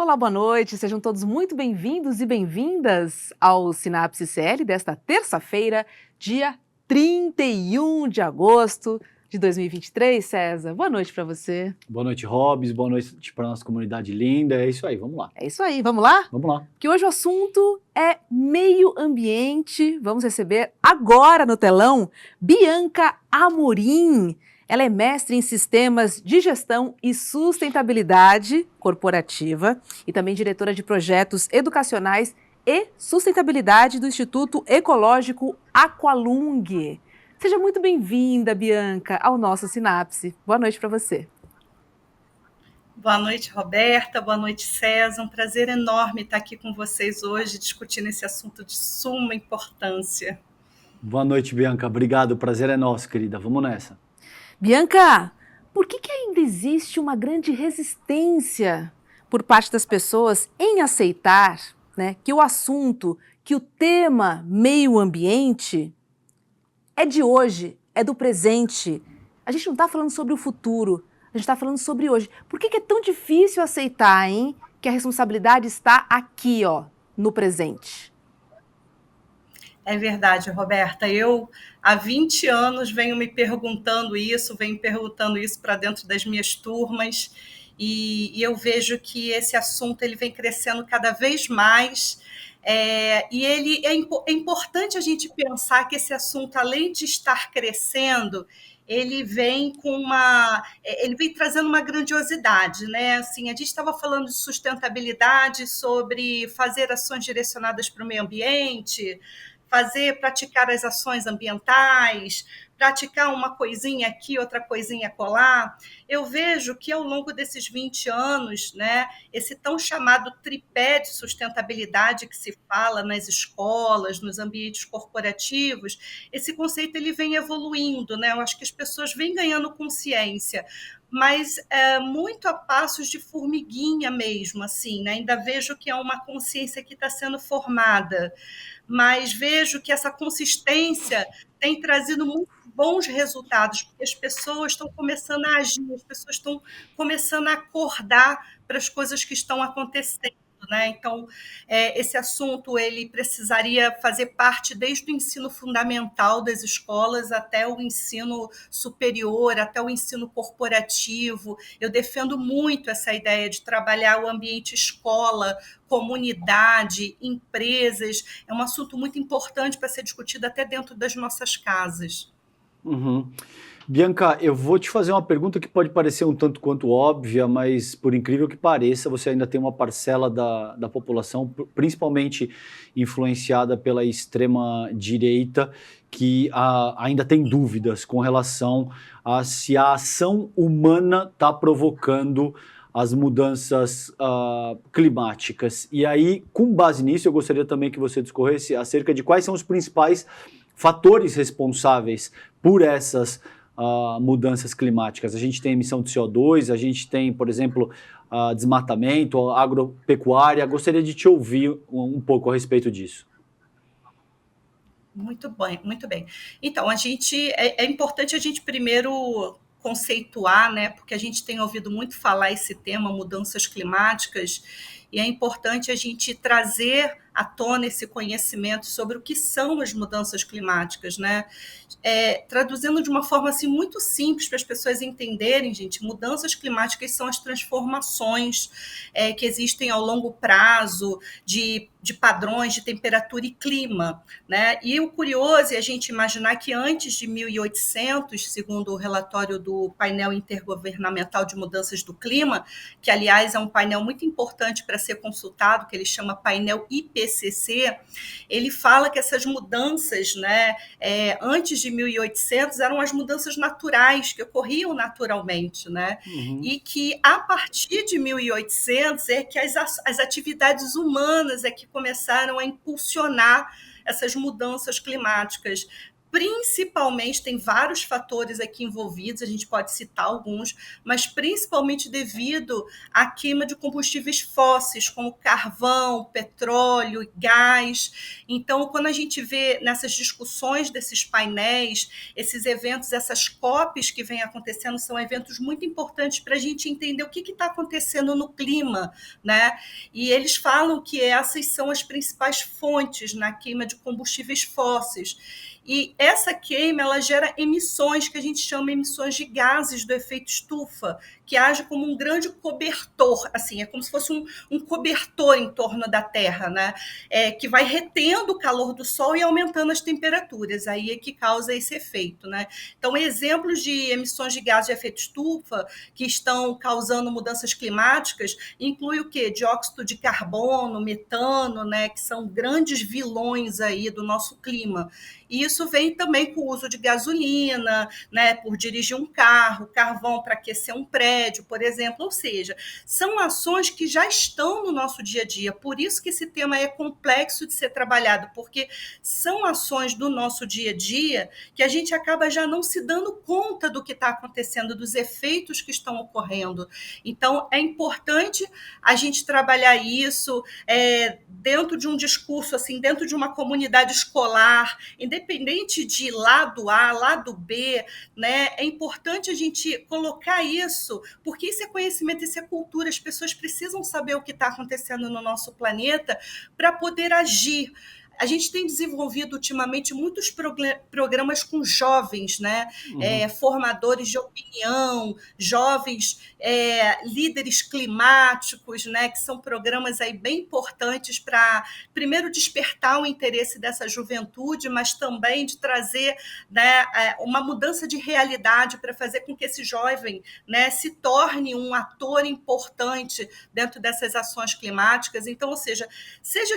Olá, boa noite, sejam todos muito bem-vindos e bem-vindas ao Sinapse CL desta terça-feira, dia 31 de agosto de 2023. César, boa noite para você. Boa noite, Robs, boa noite para nossa comunidade linda, é isso aí, vamos lá. É isso aí, vamos lá? Vamos lá. Que hoje o assunto é meio ambiente. Vamos receber agora no telão Bianca Amorim. Ela é mestre em sistemas de gestão e sustentabilidade corporativa e também diretora de projetos educacionais e sustentabilidade do Instituto Ecológico Aqualung. Seja muito bem-vinda, Bianca, ao nosso Sinapse. Boa noite para você. Boa noite, Roberta. Boa noite, César. Um prazer enorme estar aqui com vocês hoje, discutindo esse assunto de suma importância. Boa noite, Bianca. Obrigado. O prazer é nosso, querida. Vamos nessa. Bianca, por que ainda existe uma grande resistência por parte das pessoas em aceitar, né, que o assunto, que o tema meio ambiente é de hoje, é do presente? A gente não está falando sobre o futuro, a gente está falando sobre hoje. Por que é tão difícil aceitar, hein, que a responsabilidade está aqui, ó, no presente? É verdade, Roberta. Eu, há 20 anos, venho perguntando isso para dentro das minhas turmas, e eu vejo que esse assunto ele vem crescendo cada vez mais, e é importante a gente pensar que esse assunto, além de estar crescendo, ele vem trazendo uma grandiosidade, né? Assim, a gente estava falando de sustentabilidade, sobre fazer ações direcionadas para o meio ambiente, praticar as ações ambientais, praticar uma coisinha aqui, outra coisinha acolá. Eu vejo que ao longo desses 20 anos, né, esse tão chamado tripé de sustentabilidade que se fala nas escolas, nos ambientes corporativos, esse conceito ele vem evoluindo, né? Eu acho que as pessoas vêm ganhando consciência, mas muito a passos de formiguinha mesmo, assim, né? Ainda vejo que é uma consciência que está sendo formada, mas vejo que essa consistência tem trazido muito bons resultados, porque as pessoas estão começando a agir, as pessoas estão começando a acordar para as coisas que estão acontecendo, né? Então, esse assunto ele precisaria fazer parte desde o ensino fundamental das escolas até o ensino superior, até o ensino corporativo. Eu defendo muito essa ideia de trabalhar o ambiente escola, comunidade, empresas. É um assunto muito importante para ser discutido até dentro das nossas casas. Uhum. Bianca, eu vou te fazer uma pergunta que pode parecer um tanto quanto óbvia, mas por incrível que pareça, você ainda tem uma parcela da população, principalmente influenciada pela extrema-direita, que ainda tem dúvidas com relação a se a ação humana está provocando as mudanças climáticas. E aí, com base nisso, eu gostaria também que você discorresse acerca de quais são os principais fatores responsáveis por essas mudanças climáticas. A gente tem emissão de CO2, a gente tem, por exemplo, desmatamento, agropecuária. Gostaria de te ouvir um pouco a respeito disso. Muito bem, muito bem. Então, é importante a gente primeiro conceituar, né, porque a gente tem ouvido muito falar esse tema, mudanças climáticas, e é importante a gente trazer à tona esse conhecimento sobre o que são as mudanças climáticas, né? Traduzindo de uma forma assim, muito simples para as pessoas entenderem, gente, mudanças climáticas são as transformações que existem ao longo prazo de padrões de temperatura e clima, né? E o curioso é a gente imaginar que antes de 1800, segundo o relatório do painel intergovernamental de mudanças do clima, que aliás é um painel muito importante para ser consultado, que ele chama painel IPCC, ele fala que essas mudanças, né, antes de 1800 eram as mudanças naturais que ocorriam naturalmente, né? Uhum. E que a partir de 1800 é que as atividades humanas é que começaram a impulsionar essas mudanças climáticas, principalmente, tem vários fatores aqui envolvidos, a gente pode citar alguns, mas principalmente devido à queima de combustíveis fósseis, como carvão, petróleo, gás. Então, quando a gente vê nessas discussões desses painéis, esses eventos, essas COPs que vêm acontecendo, são eventos muito importantes para a gente entender o que está acontecendo no clima, né? E eles falam que essas são as principais fontes na queima de combustíveis fósseis. E essa queima, ela gera emissões que a gente chama emissões de gases do efeito estufa, que age como um grande cobertor, assim, é como se fosse um cobertor em torno da Terra, né? Que vai retendo o calor do Sol e aumentando as temperaturas, aí é que causa esse efeito, né? Então, exemplos de emissões de gases de efeito estufa que estão causando mudanças climáticas inclui o quê? Dióxido de carbono, metano, né? Que são grandes vilões aí do nosso clima. E isso vem também com o uso de gasolina, né, por dirigir um carro, carvão para aquecer um prédio, por exemplo. Ou seja, são ações que já estão no nosso dia a dia. Por isso que esse tema é complexo de ser trabalhado, porque são ações do nosso dia a dia que a gente acaba já não se dando conta do que está acontecendo, dos efeitos que estão ocorrendo. Então, é importante a gente trabalhar isso dentro de um discurso, assim, dentro de uma comunidade escolar, independente de lado A, lado B, né? É importante a gente colocar isso, porque isso é conhecimento, isso é cultura. As pessoas precisam saber o que está acontecendo no nosso planeta para poder agir. A gente tem desenvolvido ultimamente muitos programas com jovens, né? Formadores de opinião, jovens líderes climáticos, né? Que são programas aí bem importantes para, primeiro, despertar o interesse dessa juventude, mas também de trazer, né, uma mudança de realidade para fazer com que esse jovem, né, se torne um ator importante dentro dessas ações climáticas. Então, ou seja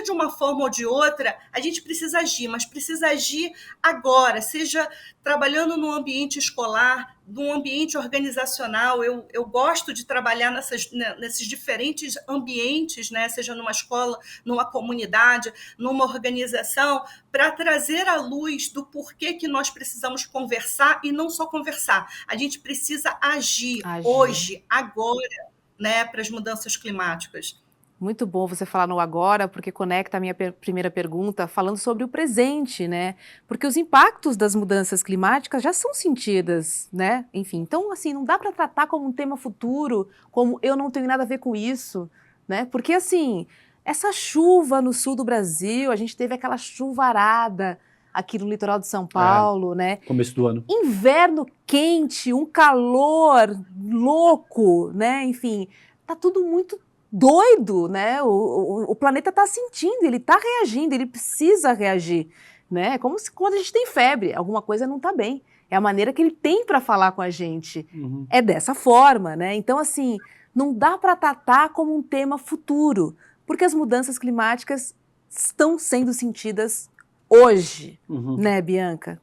de uma forma ou de outra, a gente precisa agir, mas precisa agir agora, seja trabalhando no ambiente escolar, no ambiente organizacional. Eu gosto de trabalhar nesses diferentes ambientes, né? Seja numa escola, numa comunidade, numa organização, para trazer à luz do porquê que nós precisamos conversar, e não só conversar. A gente precisa agir hoje, agora, né, para as mudanças climáticas. Muito bom você falar no agora, porque conecta a minha primeira pergunta falando sobre o presente, né? Porque os impactos das mudanças climáticas já são sentidas, né? Enfim, então, assim, não dá para tratar como um tema futuro, como eu não tenho nada a ver com isso, né? Porque, assim, essa chuva no sul do Brasil, a gente teve aquela chuvarada aqui no litoral de São Paulo, né? Começo do ano. Inverno quente, um calor louco, né? Enfim, tá tudo muito doido, né? O planeta está sentindo, ele está reagindo, ele precisa reagir, né? É como se quando a gente tem febre, alguma coisa não está bem. É a maneira que ele tem para falar com a gente. É dessa forma, né? Então, assim, não dá para tratar como um tema futuro, porque as mudanças climáticas estão sendo sentidas hoje, né, Bianca?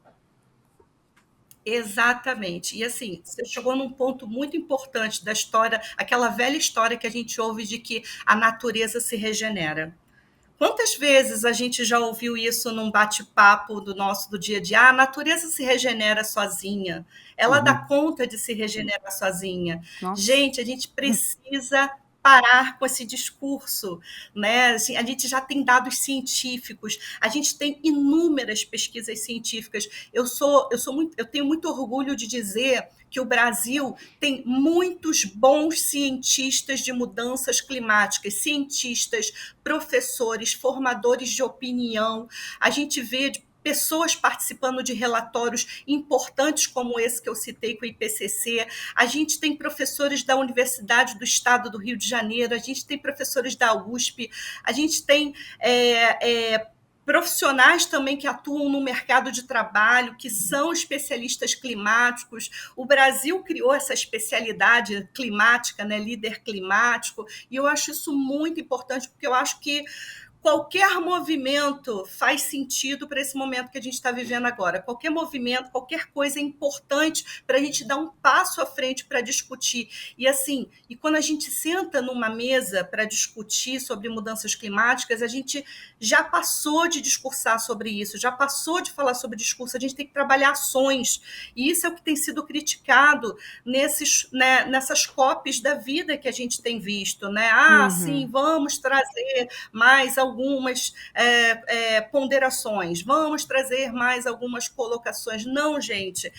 Exatamente. E assim, você chegou num ponto muito importante da história, aquela velha história que a gente ouve de que a natureza se regenera. Quantas vezes a gente já ouviu isso num bate-papo do dia a dia? A natureza se regenera sozinha, ela dá conta de se regenerar sozinha. Nossa. Gente, a gente precisa parar com esse discurso, né? Assim, a gente já tem dados científicos, a gente tem inúmeras pesquisas científicas. Eu tenho muito orgulho de dizer que o Brasil tem muitos bons cientistas de mudanças climáticas, cientistas, professores, formadores de opinião. A gente vê pessoas participando de relatórios importantes como esse que eu citei com o IPCC. A gente tem professores da Universidade do Estado do Rio de Janeiro, a gente tem professores da USP, a gente tem profissionais também que atuam no mercado de trabalho, que são especialistas climáticos. O Brasil criou essa especialidade climática, né, líder climático, e eu acho isso muito importante, porque eu acho que qualquer movimento faz sentido para esse momento que a gente está vivendo agora. Qualquer movimento, qualquer coisa é importante para a gente dar um passo à frente para discutir. E assim, e quando a gente senta numa mesa para discutir sobre mudanças climáticas, a gente já passou de discursar sobre isso, já passou de falar sobre discurso, a gente tem que trabalhar ações. E isso é o que tem sido criticado nessas COPs da vida que a gente tem visto, né? Sim, vamos trazer mais algumas ponderações, vamos trazer mais algumas colocações. Não, gente,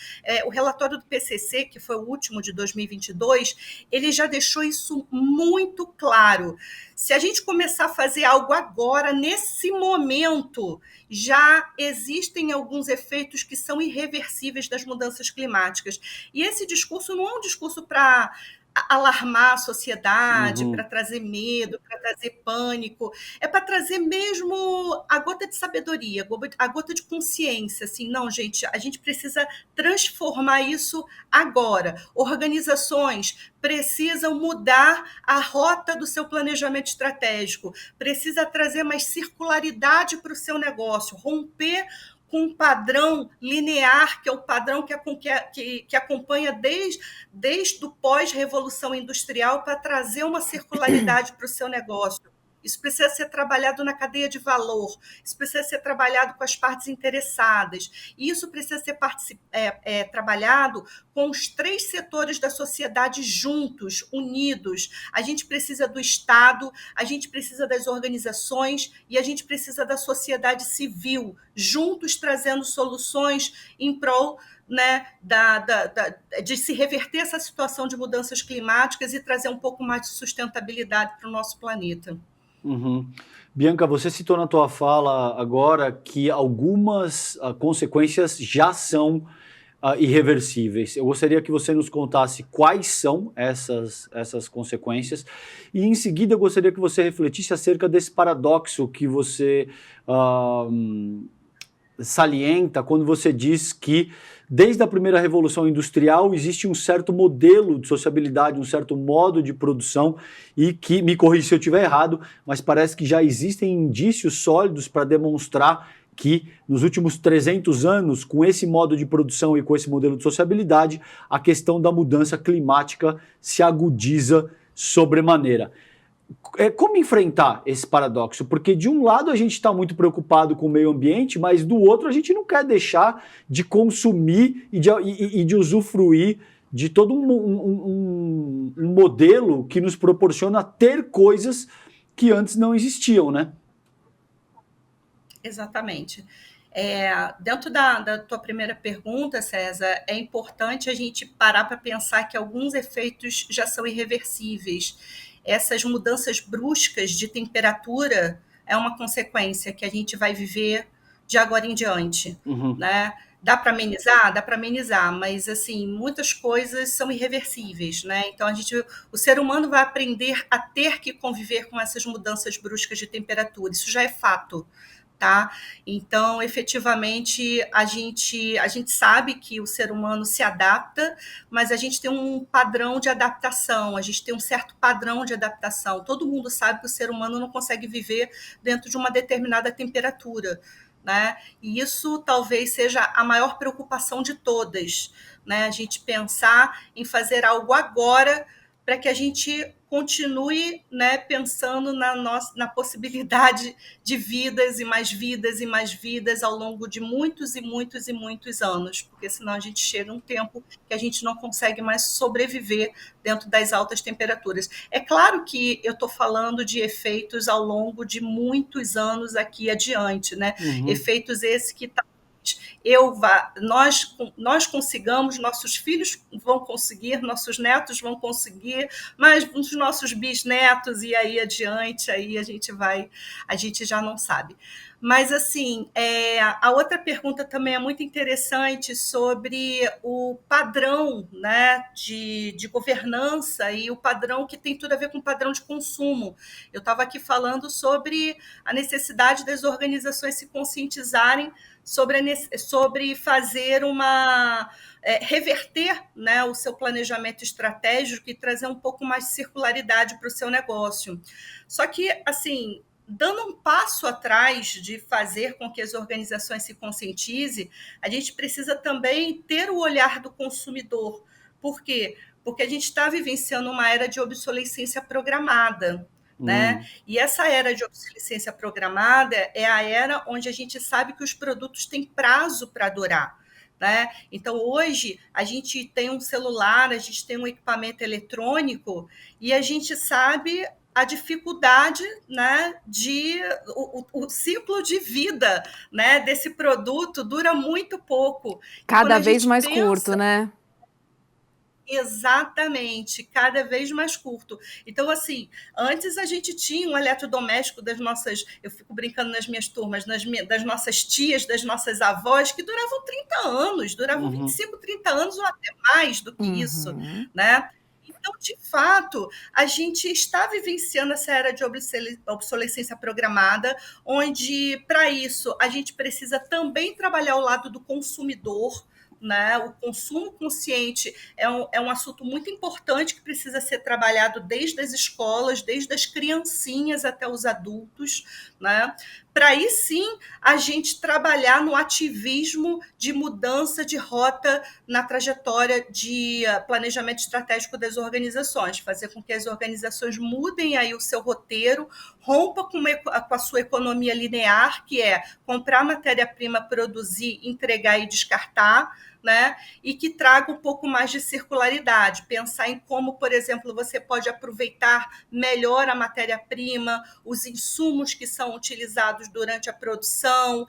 o relatório do PCC, que foi o último de 2022, ele já deixou isso muito claro. Se a gente começar a fazer algo agora, nesse momento, já existem alguns efeitos que são irreversíveis das mudanças climáticas. E esse discurso não é um discurso para alarmar a sociedade, para trazer medo, para trazer pânico, é para trazer mesmo a gota de sabedoria, a gota de consciência, assim, não, gente, a gente precisa transformar isso agora. Organizações precisam mudar a rota do seu planejamento estratégico, precisa trazer mais circularidade para o seu negócio, romper com um padrão linear, que é o padrão que acompanha desde o pós-revolução industrial, para trazer uma circularidade para o seu negócio. Isso precisa ser trabalhado na cadeia de valor, isso precisa ser trabalhado com as partes interessadas, e isso precisa ser trabalhado com os 3 setores da sociedade juntos, unidos. A gente precisa do Estado, a gente precisa das organizações e a gente precisa da sociedade civil, juntos trazendo soluções em prol, né, de se reverter essa situação de mudanças climáticas e trazer um pouco mais de sustentabilidade para o nosso planeta. Bianca, você citou na tua fala agora que algumas consequências já são irreversíveis. Eu gostaria que você nos contasse quais são essas consequências e, em seguida, eu gostaria que você refletisse acerca desse paradoxo que você salienta quando você diz que desde a primeira revolução industrial existe um certo modelo de sociabilidade, um certo modo de produção e que, me corrija se eu estiver errado, mas parece que já existem indícios sólidos para demonstrar que nos últimos 300 anos, com esse modo de produção e com esse modelo de sociabilidade, a questão da mudança climática se agudiza sobremaneira. Como enfrentar esse paradoxo? Porque de um lado a gente está muito preocupado com o meio ambiente, mas do outro a gente não quer deixar de consumir e de usufruir de todo um modelo que nos proporciona ter coisas que antes não existiam, né? Exatamente. Dentro da tua primeira pergunta, César, é importante a gente parar para pensar que alguns efeitos já são irreversíveis. Essas mudanças bruscas de temperatura é uma consequência que a gente vai viver de agora em diante, né? Dá para amenizar? Dá para amenizar, mas assim, muitas coisas são irreversíveis, né? Então o ser humano vai aprender a ter que conviver com essas mudanças bruscas de temperatura. Isso já é fato. Tá? Então, efetivamente, a gente sabe que o ser humano se adapta, mas a gente tem um padrão de adaptação, a gente tem um certo padrão de adaptação. Todo mundo sabe que o ser humano não consegue viver dentro de uma determinada temperatura, né? E isso talvez seja a maior preocupação de todas, né? A gente pensar em fazer algo agora para que a gente continue, né, pensando na possibilidade de vidas e mais vidas e mais vidas ao longo de muitos e muitos e muitos anos, porque senão a gente chega a um tempo que a gente não consegue mais sobreviver dentro das altas temperaturas. É claro que eu estou falando de efeitos ao longo de muitos anos aqui adiante, né? Efeitos esses que nós consigamos, nossos filhos vão conseguir, nossos netos vão conseguir, mas os nossos bisnetos e aí adiante, aí a gente já não sabe. Mas, assim, a outra pergunta também é muito interessante sobre o padrão, né, de governança e o padrão que tem tudo a ver com o padrão de consumo. Eu estava aqui falando sobre a necessidade das organizações se conscientizarem sobre fazer reverter, né, o seu planejamento estratégico e trazer um pouco mais de circularidade para o seu negócio. Só que, assim, dando um passo atrás de fazer com que as organizações se conscientizem, a gente precisa também ter o olhar do consumidor. Por quê? Porque a gente está vivenciando uma era de obsolescência programada, né? E essa era de obsolescência programada é a era onde a gente sabe que os produtos têm prazo para durar. Né? Então, hoje, a gente tem um celular, a gente tem um equipamento eletrônico e a gente sabe a dificuldade, né, o ciclo de vida, né, desse produto dura muito pouco. Cada vez mais curto, né? Exatamente, cada vez mais curto. Então, assim, antes a gente tinha um eletrodoméstico das nossas, eu fico brincando nas minhas turmas, das nossas tias, das nossas avós, que duravam 30 anos, duravam 25, 30 anos ou até mais do que isso, né? Então, de fato, a gente está vivenciando essa era de obsolescência programada, onde, para isso, a gente precisa também trabalhar o lado do consumidor, né? O consumo consciente é um assunto muito importante que precisa ser trabalhado desde as escolas, desde as criancinhas até os adultos, né? Para aí sim a gente trabalhar no ativismo de mudança de rota na trajetória de planejamento estratégico das organizações, fazer com que as organizações mudem aí o seu roteiro, rompa com a sua economia linear, que é comprar matéria-prima, produzir, entregar e descartar, né? E que traga um pouco mais de circularidade, pensar em como, por exemplo, você pode aproveitar melhor a matéria-prima, os insumos que são utilizados durante a produção,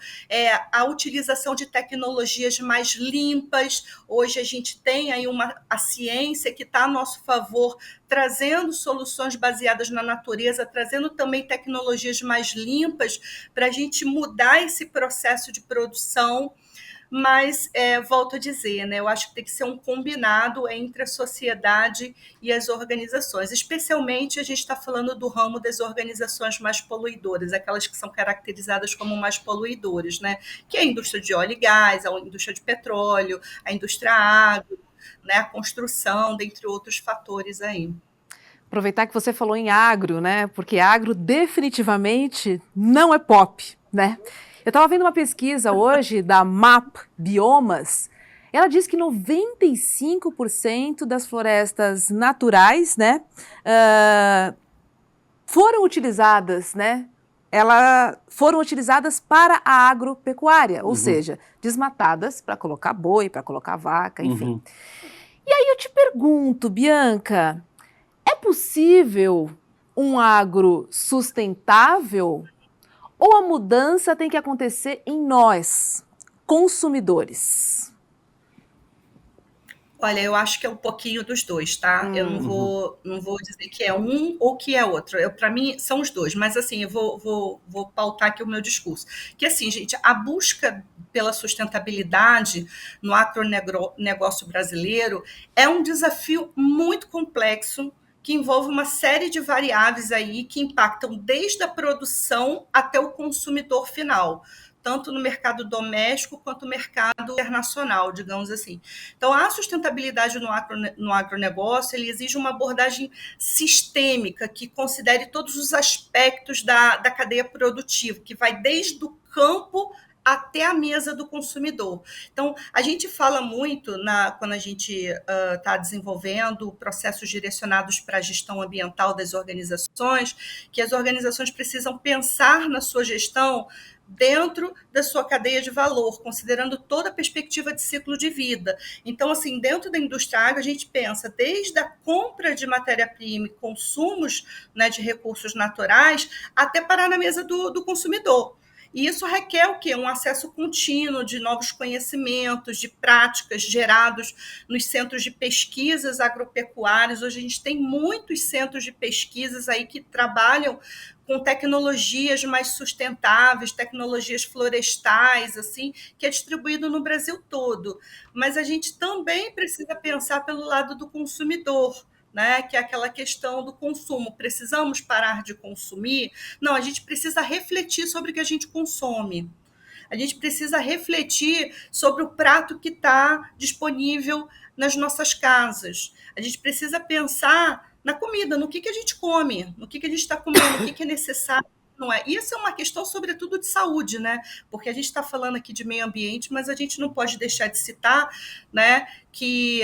a utilização de tecnologias mais limpas. Hoje a gente tem aí a ciência que está a nosso favor, trazendo soluções baseadas na natureza, trazendo também tecnologias mais limpas para a gente mudar esse processo de produção. Mas, volto a dizer, né, eu acho que tem que ser um combinado entre a sociedade e as organizações. Especialmente, a gente está falando do ramo das organizações mais poluidoras, aquelas que são caracterizadas como mais poluidoras, né? Que é a indústria de óleo e gás, a indústria de petróleo, a indústria agro, né, a construção, dentre outros fatores aí. Aproveitar que você falou em agro, né? Porque agro definitivamente não é pop, né? Eu estava vendo uma pesquisa hoje da MAP Biomas. Ela diz que 95% das florestas naturais, né, foram utilizadas, né? Foram utilizadas para a agropecuária, ou seja, desmatadas para colocar boi, para colocar vaca, enfim. E aí eu te pergunto, Bianca, é possível um agro sustentável? Ou a mudança tem que acontecer em nós, consumidores? Olha, eu acho que é um pouquinho dos dois, tá? Eu não vou dizer que é um ou que é outro. Para mim, são os dois. Mas, assim, eu vou pautar aqui o meu discurso. Que, assim, gente, a busca pela sustentabilidade no agronegócio brasileiro é um desafio muito complexo, que envolve uma série de variáveis aí que impactam desde a produção até o consumidor final, tanto no mercado doméstico quanto no mercado internacional, digamos assim. Então, a sustentabilidade no agronegócio ele exige uma abordagem sistêmica que considere todos os aspectos da cadeia produtiva, que vai desde o campo até a mesa do consumidor. Então, a gente fala muito, quando a gente está desenvolvendo processos direcionados para a gestão ambiental das organizações, que as organizações precisam pensar na sua gestão dentro da sua cadeia de valor, considerando toda a perspectiva de ciclo de vida. Então, assim, dentro da indústria agro, a gente pensa desde a compra de matéria-prima e consumos, né, de recursos naturais, até parar na mesa do consumidor. E isso requer o quê? Um acesso contínuo de novos conhecimentos, de práticas gerados nos centros de pesquisas agropecuárias. Hoje a gente tem muitos centros de pesquisas aí que trabalham com tecnologias mais sustentáveis, tecnologias florestais, assim, que é distribuído no Brasil todo. Mas a gente também precisa pensar pelo lado do consumidor, né, que é aquela questão do consumo. Precisamos parar de consumir? Não, a gente precisa refletir sobre o que a gente consome. A gente precisa refletir sobre o prato que está disponível nas nossas casas. A gente precisa pensar na comida, no que a gente come, no que a gente está comendo, o que é necessário não é. Isso é uma questão, sobretudo, de saúde, né? Porque a gente está falando aqui de meio ambiente, mas a gente não pode deixar de citar, né, que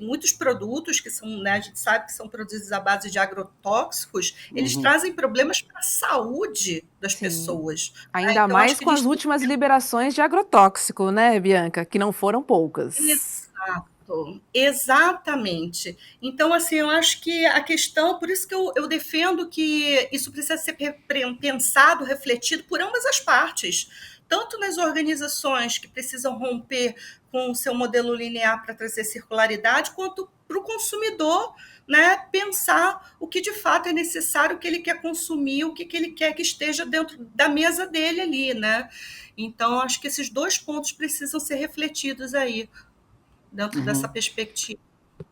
muitos produtos que são, né, a gente sabe que são produzidos à base de agrotóxicos, eles Uhum. trazem problemas para a saúde das Sim. pessoas. Né? Ainda Então, acho mais que com a as gente últimas liberações de agrotóxico, né, Bianca? Que não foram poucas. Exato, exatamente. Então, assim, eu acho que a questão, por isso que eu defendo que isso precisa ser pensado, refletido por ambas as partes, tanto nas organizações que precisam romper com o seu modelo linear para trazer circularidade, quanto para o consumidor, né, pensar o que de fato é necessário, o que ele quer consumir, o que ele quer que esteja dentro da mesa dele ali, né? Então, acho que esses dois pontos precisam ser refletidos aí dentro dessa Uhum. perspectiva.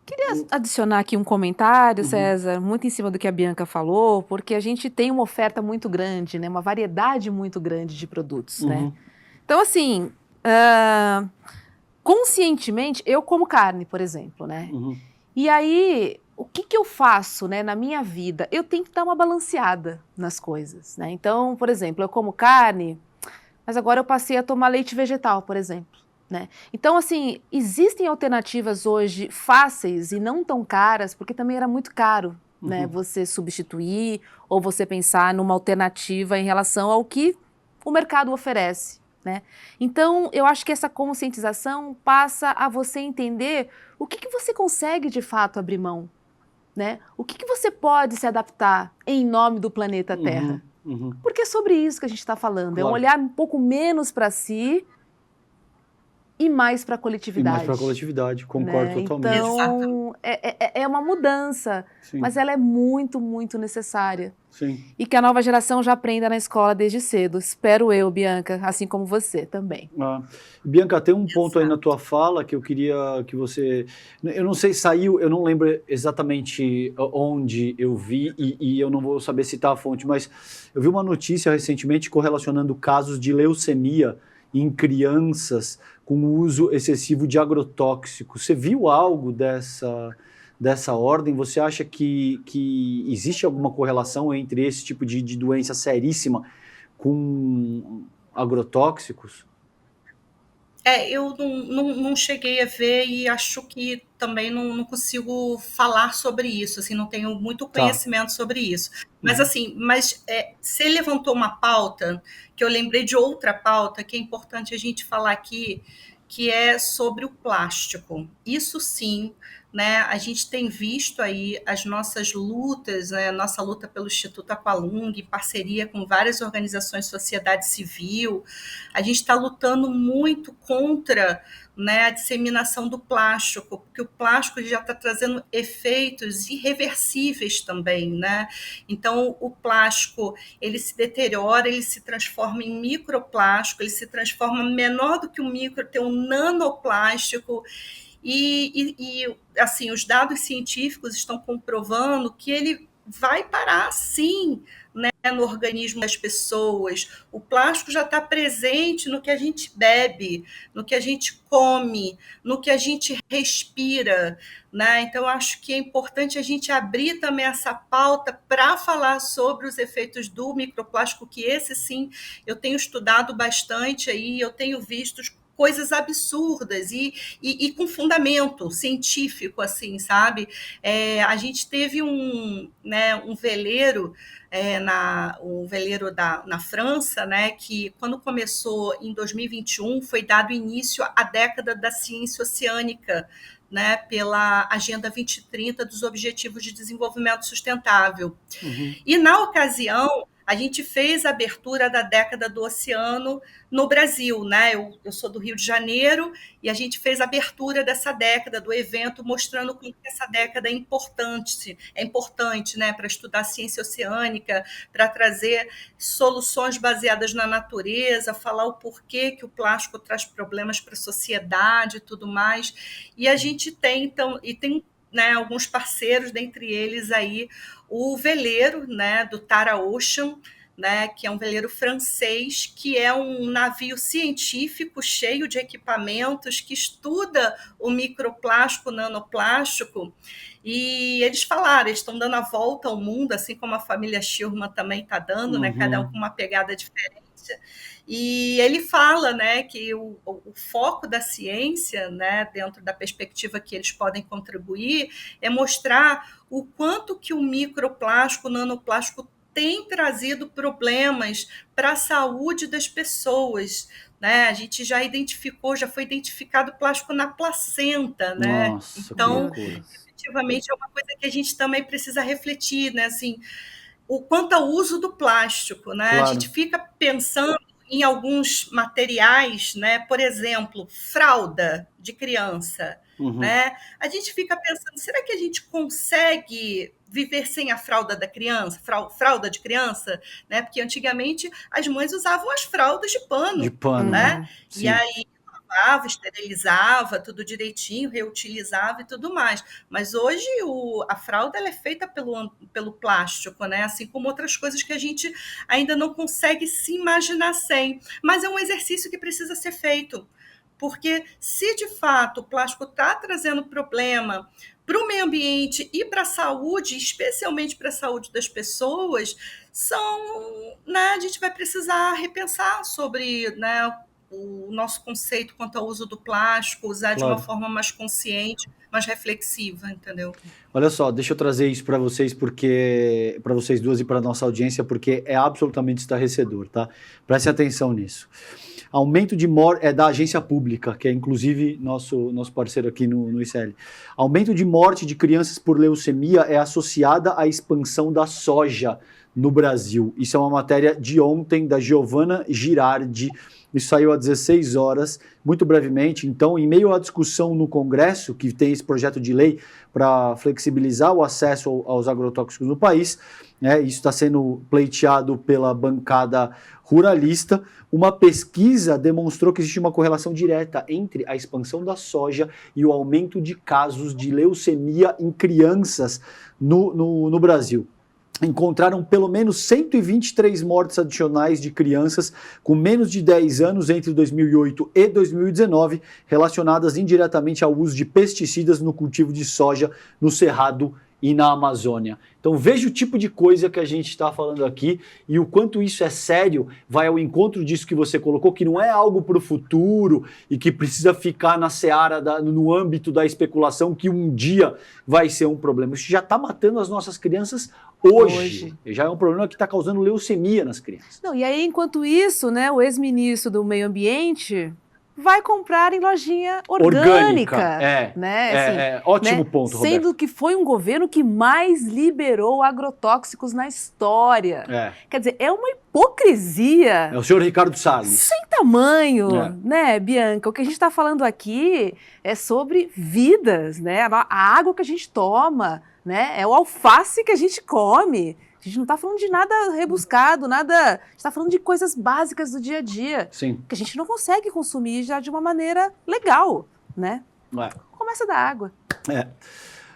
Queria adicionar aqui um comentário, Uhum. César, muito em cima do que a Bianca falou, porque a gente tem uma oferta muito grande, né, uma variedade muito grande de produtos, né? Uhum. Então, assim, conscientemente, eu como carne, por exemplo, né? Uhum. E aí, o que que eu faço, né, na minha vida? Eu tenho que dar uma balanceada nas coisas, né? Então, por exemplo, eu como carne, mas agora eu passei a tomar leite vegetal, por exemplo, né? Então, assim, existem alternativas hoje fáceis e não tão caras, porque também era muito caro, né, Uhum. você substituir ou você pensar numa alternativa em relação ao que o mercado oferece, né? Então, eu acho que essa conscientização passa a você entender o que que você consegue de fato abrir mão, né? O que que você pode se adaptar em nome do planeta Uhum. Terra? Uhum. Porque é sobre isso que a gente está falando, é um Claro. olhar um pouco menos para si e mais para a E mais para a coletividade, coletividade, concordo né? totalmente. Exatamente. Então, é uma mudança, mas Sim, ela é muito, muito necessária. sim. E que a nova geração já aprenda na escola desde cedo. Espero eu, Bianca, assim como você também. Ah, Bianca, tem um ponto aí na Exato. tua fala que eu queria que você. Eu não sei, saiu, eu não lembro exatamente onde eu vi e eu não vou saber citar a fonte, mas eu vi uma notícia recentemente correlacionando casos de leucemia em crianças com o uso excessivo de agrotóxicos. Você viu algo dessa ordem? Você acha que existe alguma correlação entre esse tipo de doença seríssima com agrotóxicos? Eu não cheguei a ver e acho que também não consigo falar sobre isso, assim, não tenho muito Tá. conhecimento sobre isso. Mas Uhum. assim, você levantou uma pauta que eu lembrei de outra pauta que é importante a gente falar aqui, que é sobre o plástico. Isso sim, né? A gente tem visto aí as nossas lutas, né? A nossa luta pelo Instituto Aqualung, em parceria com várias organizações de sociedade civil, a gente está lutando muito contra, né, a disseminação do plástico, porque o plástico já está trazendo efeitos irreversíveis também, né? Então, o plástico, ele se deteriora, ele se transforma em microplástico, ele se transforma menor do que o micro, tem um nanoplástico, assim, os dados científicos estão comprovando que ele vai parar, sim, né, no organismo das pessoas. O plástico já está presente no que a gente bebe, no que a gente come, no que a gente respira, né? Então, acho que é importante a gente abrir também essa pauta para falar sobre os efeitos do microplástico, que esse sim eu tenho estudado bastante aí, eu tenho visto coisas absurdas e com fundamento científico, assim, sabe? A gente teve um veleiro um veleiro na França, né, que quando começou em 2021 foi dado início à década da ciência oceânica, né, pela Agenda 2030 dos Objetivos de Desenvolvimento Sustentável. Uhum. E na ocasião, a gente fez a abertura da década do oceano no Brasil, né? Eu sou do Rio de Janeiro e a gente fez a abertura dessa década, do evento, mostrando como essa década é importante, né, para estudar ciência oceânica, para trazer soluções baseadas na natureza, falar o porquê que o plástico traz problemas para a sociedade e tudo mais. E a gente tem, então, e tem, né, alguns parceiros, dentre eles aí o veleiro, né, do Tara Ocean, né, que é um veleiro francês, que é um navio científico cheio de equipamentos que estuda o microplástico, o nanoplástico, E eles falaram, eles estão dando a volta ao mundo, assim como a família Schirmer também está dando, né? Cada um com uma pegada diferente. E ele fala, né, que o foco da ciência, né, dentro da perspectiva que eles podem contribuir, é mostrar o quanto que o microplástico, o nanoplástico tem trazido problemas para a saúde das pessoas, né? A gente já identificou, já foi identificado plástico na placenta, né? Nossa, que Então, loucura. efetivamente, é uma coisa que a gente também precisa refletir, né? Assim, o quanto ao uso do plástico, né? A Claro. gente fica pensando em alguns materiais, né? Por exemplo, fralda de criança, Uhum. né? A gente fica pensando, será que a gente consegue viver sem a fralda da criança, fralda de criança, né? Porque antigamente as mães usavam as fraldas de De pano, pano, né? né? E Sim. aí lavava, esterilizava, tudo direitinho, reutilizava e tudo mais. Mas hoje a fralda ela é feita pelo plástico, né? Assim como outras coisas que a gente ainda não consegue se imaginar sem. Mas é um exercício que precisa ser feito. Porque se de fato o plástico está trazendo problema para o meio ambiente e para a saúde, especialmente para a saúde das pessoas, né, a gente vai precisar repensar sobre, né, o nosso conceito quanto ao uso do plástico, usar de uma Claro. forma mais consciente, mais reflexiva, entendeu? Olha só, deixa eu trazer isso para vocês, porque para vocês duas e para nossa audiência, porque é absolutamente estarrecedor, tá? Prestem atenção nisso. Aumento de morte é da agência pública, que é inclusive nosso parceiro aqui no ICL. Aumento de morte de crianças por leucemia é associada à expansão da soja no Brasil. Isso é uma matéria de ontem da Giovana Girardi. Isso saiu às 16 horas, muito brevemente. Então, em meio à discussão no Congresso, que tem esse projeto de lei para flexibilizar o acesso aos agrotóxicos no país, né, isso está sendo pleiteado pela bancada ruralista. Uma pesquisa demonstrou que existe uma correlação direta entre a expansão da soja e o aumento de casos de leucemia em crianças no Brasil. Encontraram pelo menos 123 mortes adicionais de crianças com menos de 10 anos entre 2008 e 2019, relacionadas indiretamente ao uso de pesticidas no cultivo de soja no Cerrado e na Amazônia. Então veja o tipo de coisa que a gente está falando aqui e o quanto isso é sério, vai ao encontro disso que você colocou, que não é algo para o futuro e que precisa ficar na seara, no âmbito da especulação, que um dia vai ser um problema. Isso já está matando as nossas crianças hoje. Já é um problema que está causando leucemia nas crianças. Não, e aí, enquanto isso, né, o ex-ministro do Meio Ambiente vai comprar em lojinha orgânica. Né? Ótimo, né? Ponto, Roberto. Sendo que foi um governo que mais liberou agrotóxicos na história. Quer dizer, é uma hipocrisia. É o senhor Ricardo Salles. Sem tamanho, né, Bianca? O que a gente está falando aqui é sobre vidas, né? A água que a gente toma, né? É o alface que a gente come. A gente não está falando de nada rebuscado, nada. A gente está falando de coisas básicas do dia a dia. Sim. Que a gente não consegue consumir já de uma maneira legal, né? Começa da água.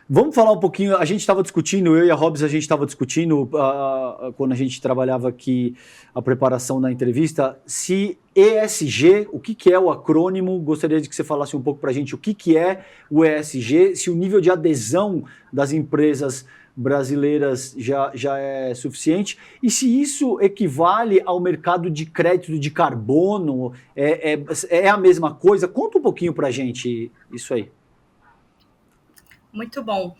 Vamos falar um pouquinho, a gente estava discutindo, eu e a Hobbs, a gente estava discutindo quando a gente trabalhava aqui a preparação da entrevista, se ESG, o que é o acrônimo, gostaria de que você falasse um pouco para a gente o que é o ESG, se o nível de adesão das empresas brasileiras já é suficiente, e se isso equivale ao mercado de crédito de carbono, é a mesma coisa? Conta um pouquinho para a gente isso aí. Muito bom.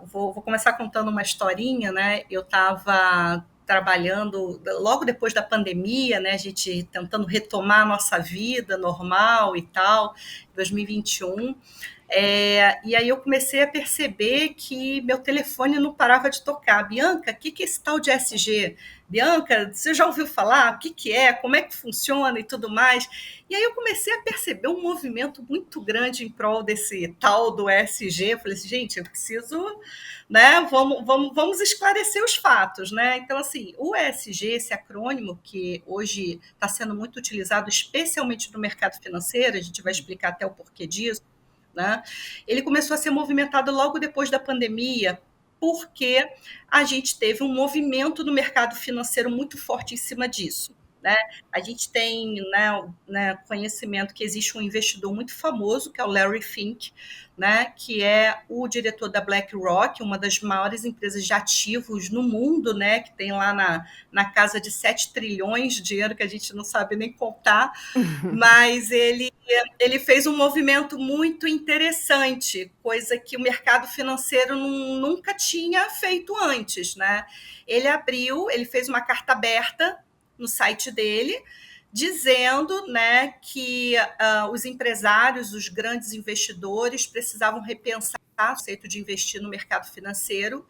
Vou começar contando uma historinha, né? Eu estava trabalhando logo depois da pandemia, né? A gente tentando retomar a nossa vida normal e tal, 2021. E aí eu comecei a perceber que meu telefone não parava de tocar. Bianca, o que é esse tal de ESG? Bianca, você já ouviu falar? O que é? Como é que funciona e tudo mais? E aí eu comecei a perceber um movimento muito grande em prol desse tal do ESG. Eu falei assim, gente, eu preciso, né? Vamos esclarecer os fatos, né? Então, assim, o ESG, esse acrônimo que hoje está sendo muito utilizado, especialmente no mercado financeiro, a gente vai explicar até o porquê disso, né? Ele começou a ser movimentado logo depois da pandemia, porque a gente teve um movimento no mercado financeiro muito forte em cima disso. né? A gente tem, conhecimento que existe um investidor muito famoso, que é o Larry Fink, né, que é o diretor da BlackRock, uma das maiores empresas de ativos no mundo, né, que tem lá na casa de 7 trilhões de dinheiro que a gente não sabe nem contar, mas ele fez um movimento muito interessante, coisa que o mercado financeiro nunca tinha feito antes, né? Ele fez uma carta aberta no site dele, dizendo, né, que os empresários, os grandes investidores precisavam repensar o conceito de investir no mercado financeiro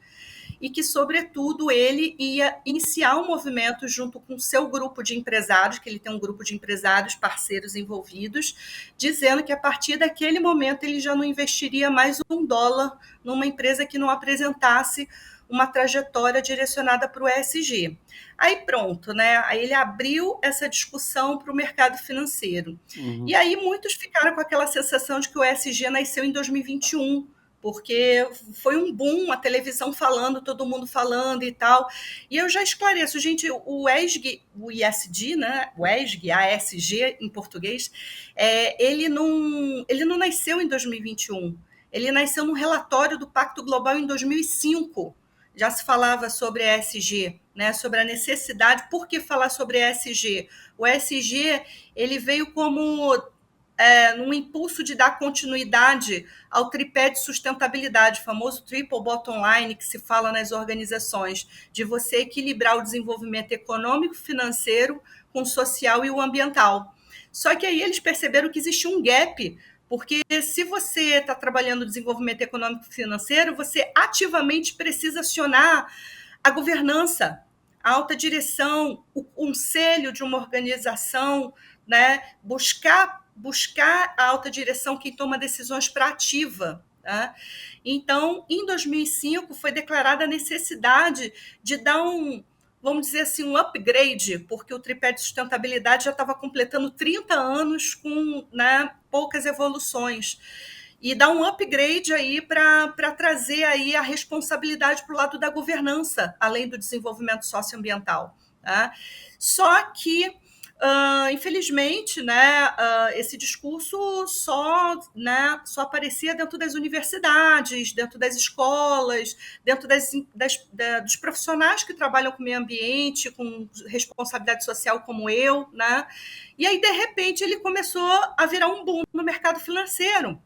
e que, sobretudo, ele ia iniciar um movimento junto com o seu grupo de empresários, que ele tem um grupo de empresários parceiros envolvidos, dizendo que a partir daquele momento ele já não investiria mais $1 numa empresa que não apresentasse uma trajetória direcionada para o ESG. Aí pronto, né? Aí ele abriu essa discussão para o mercado financeiro. E aí muitos ficaram com aquela sensação de que o ESG nasceu em 2021, porque foi um boom, a televisão falando, todo mundo falando e tal. E eu já esclareço, gente, o ESG, né? O ESG, ASG em português, ele não nasceu em 2021. Ele nasceu no relatório do Pacto Global em 2005. Já se falava sobre ESG, né, sobre a necessidade. Por que falar sobre ESG? O ESG ele veio como num impulso de dar continuidade ao tripé de sustentabilidade, o famoso triple bottom line que se fala nas organizações, de você equilibrar o desenvolvimento econômico, financeiro, com o social e o ambiental. Só que aí eles perceberam que existia um gap, porque se você está trabalhando no desenvolvimento econômico e financeiro, você ativamente precisa acionar a governança, a alta direção, o conselho de uma organização, né? Buscar a alta direção, quem toma decisões para ativa. Tá? Então, em 2005, foi declarada a necessidade de dar vamos dizer assim, um upgrade, porque o tripé de sustentabilidade já estava completando 30 anos com, né, poucas evoluções. E dar um upgrade aí para trazer aí a responsabilidade para o lado da governança, além do desenvolvimento socioambiental. Tá? Só que, infelizmente, né, esse discurso só aparecia dentro das universidades, dentro das escolas, dentro dos profissionais que trabalham com meio ambiente, com responsabilidade social como eu, né? E aí, de repente, ele começou a virar um boom no mercado financeiro.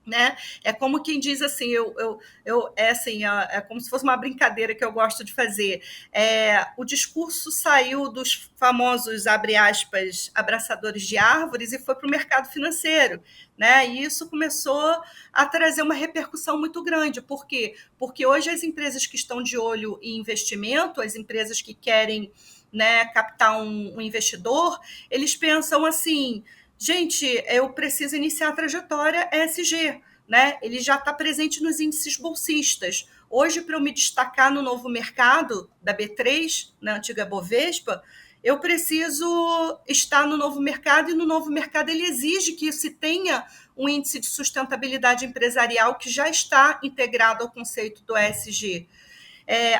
Né? É como quem diz assim, é como se fosse uma brincadeira que eu gosto de fazer. O discurso saiu dos famosos, abre aspas, abraçadores de árvores e foi para o mercado financeiro. Né? E isso começou a trazer uma repercussão muito grande. Por quê? Porque hoje as empresas que estão de olho em investimento, as empresas que querem, né, captar um investidor, eles pensam assim: gente, eu preciso iniciar a trajetória ESG, né? Ele já está presente nos índices bolsistas. Hoje, para eu me destacar no novo mercado da B3, na antiga Bovespa, eu preciso estar no novo mercado, e no novo mercado ele exige que se tenha um índice de sustentabilidade empresarial que já está integrado ao conceito do ESG.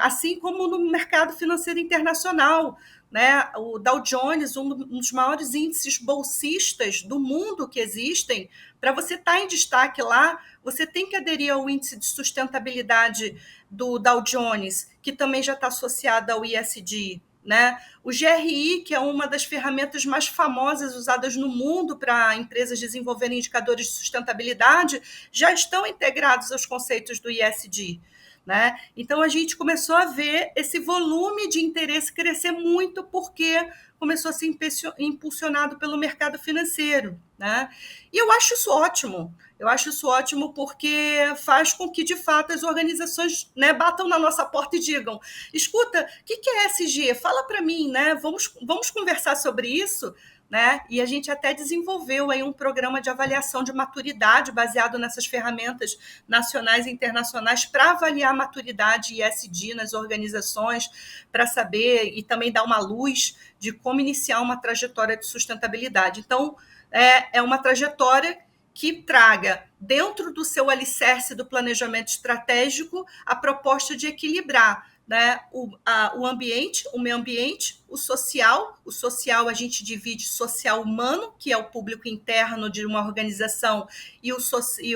Assim como no mercado financeiro internacional, né? O Dow Jones, um dos maiores índices bolsistas do mundo que existem, para você estar em destaque lá, você tem que aderir ao índice de sustentabilidade do Dow Jones, que também já está associado ao ISD. Né? O GRI, que é uma das ferramentas mais famosas usadas no mundo para empresas desenvolverem indicadores de sustentabilidade, já estão integrados aos conceitos do ISD. Né? Então, a gente começou a ver esse volume de interesse crescer muito, porque começou a ser impulsionado pelo mercado financeiro. Né? E eu acho isso ótimo. Eu acho isso ótimo porque faz com que, de fato, as organizações, né, batam na nossa porta e digam: escuta, o que é ESG? Fala para mim, né? Vamos conversar sobre isso. Né? E a gente até desenvolveu aí um programa de avaliação de maturidade baseado nessas ferramentas nacionais e internacionais para avaliar a maturidade ESG nas organizações, para saber e também dar uma luz de como iniciar uma trajetória de sustentabilidade. Então, é uma trajetória que traga, dentro do seu alicerce do planejamento estratégico, a proposta de equilibrar, né, o ambiente, o meio ambiente, o social. O social a gente divide social humano, que é o público interno de uma organização, e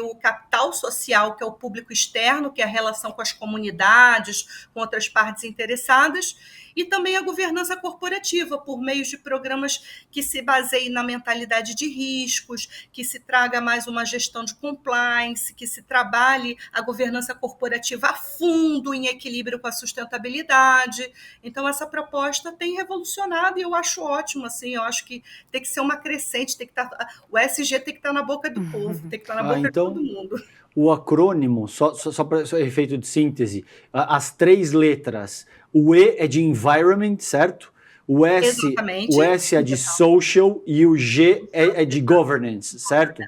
o capital social, que é o público externo, que é a relação com as comunidades, com outras partes interessadas, e também a governança corporativa, por meio de programas que se baseiem na mentalidade de riscos, que se traga mais uma gestão de compliance, que se trabalhe a governança corporativa a fundo, em equilíbrio com a sustentabilidade. Então, essa proposta tem revolucionado e eu acho ótimo, assim, eu acho que tem que ser uma crescente, tem que estar, o ESG tem que estar na boca do povo, tem que estar na boca de todo Então, mundo. o acrônimo, só para efeito de síntese, as 3 letras, o E é de environment, certo? Exatamente. O S é de social e o G é de governance, certo?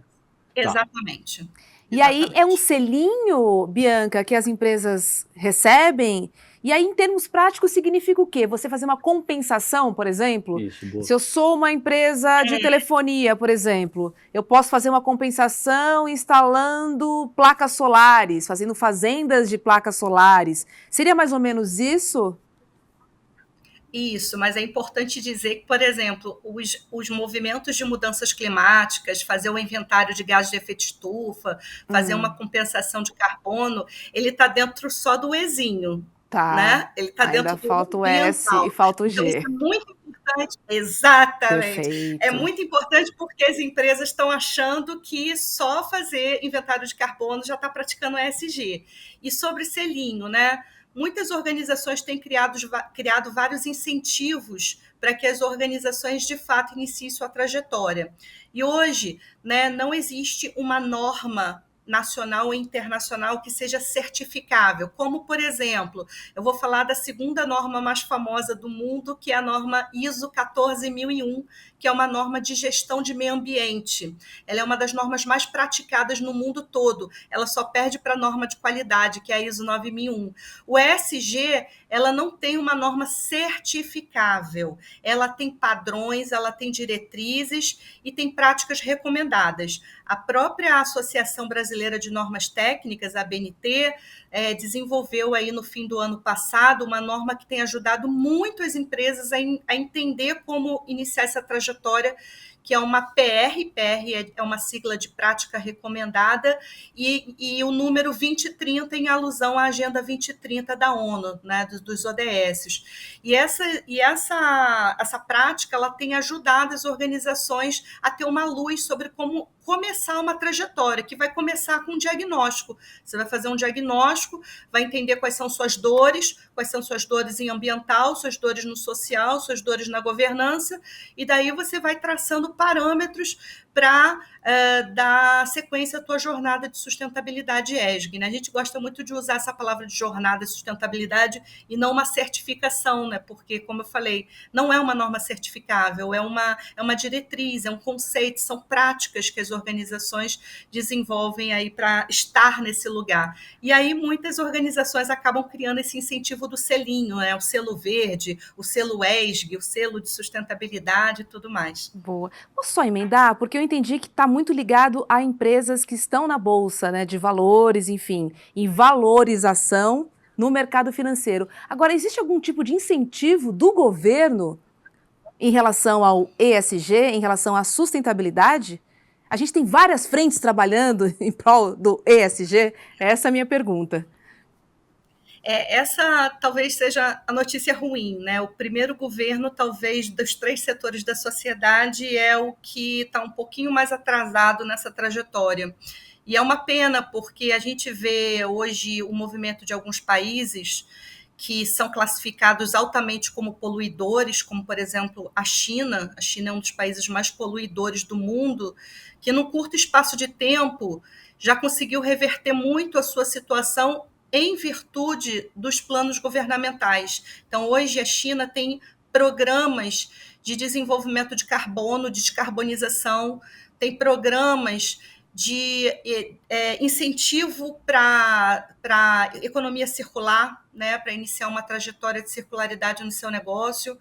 Exatamente. Tá. E aí é um selinho, Bianca, que as empresas recebem? E aí, em termos práticos, significa o quê? Você fazer uma compensação, por exemplo? Isso, boa. Se eu sou uma empresa de telefonia, por exemplo, eu posso fazer uma compensação instalando placas solares, fazendo fazendas de placas solares. Seria mais ou menos isso? Isso, mas é importante dizer que, por exemplo, os movimentos de mudanças climáticas, fazer o inventário de gases de efeito estufa, fazer uma compensação de carbono, ele está dentro só do Ezinho, Tá. né? Ele está Ainda dentro do falta o S ambiental. e falta o Então, isso G. é muito importante. Exatamente. Perfeito. É muito importante porque as empresas estão achando que só fazer inventário de carbono já está praticando ESG. E sobre selinho, né? Muitas organizações têm criado vários incentivos para que as organizações, de fato, iniciem sua trajetória. E hoje, né, não existe uma norma nacional ou internacional que seja certificável, como, por exemplo, eu vou falar da segunda norma mais famosa do mundo, que é a norma ISO 14001, que é uma norma de gestão de meio ambiente. Ela é uma das normas mais praticadas no mundo todo. Ela só perde para a norma de qualidade, que é a ISO 9001. O ESG, ela não tem uma norma certificável. Ela tem padrões, ela tem diretrizes e tem práticas recomendadas. A própria Associação Brasileira de Normas Técnicas, a ABNT, desenvolveu aí no fim do ano passado uma norma que tem ajudado muito as empresas a entender como iniciar essa trajetória, que é uma PR. PR é uma sigla de prática recomendada, e o número 2030 em alusão à Agenda 2030 da ONU, né, dos ODS. E essa prática ela tem ajudado as organizações a ter uma luz sobre como começar uma trajetória, que vai começar com um diagnóstico. Você vai fazer um diagnóstico, vai entender quais são suas dores em ambiental, suas dores no social, suas dores na governança, e daí você vai traçando parâmetros para dar sequência à tua jornada de sustentabilidade ESG. Né? A gente gosta muito de usar essa palavra de jornada de sustentabilidade e não uma certificação, né? Porque, como eu falei, não é uma norma certificável, é uma diretriz, é um conceito, são práticas que as organizações desenvolvem aí para estar nesse lugar. E aí muitas organizações acabam criando esse incentivo do selinho, né? O selo verde, o selo ESG, o selo de sustentabilidade e tudo mais. Boa. Posso só emendar? Porque eu entendi que está muito ligado a empresas que estão na Bolsa, né, de valores, enfim, em valorização no mercado financeiro. Agora, existe algum tipo de incentivo do governo em relação ao ESG, em relação à sustentabilidade? A gente tem várias frentes trabalhando em prol do ESG? Essa é a minha pergunta. Essa talvez seja a notícia ruim, né? O primeiro governo, talvez, dos 3 setores da sociedade, é o que está um pouquinho mais atrasado nessa trajetória. E é uma pena, porque a gente vê hoje o movimento de alguns países que são classificados altamente como poluidores, como, por exemplo, a China. A China é um dos países mais poluidores do mundo, que, num curto espaço de tempo, já conseguiu reverter muito a sua situação em virtude dos planos governamentais. Então, hoje a China tem programas de desenvolvimento de carbono, de descarbonização, tem programas de incentivo para economia circular, né, para iniciar uma trajetória de circularidade no seu negócio.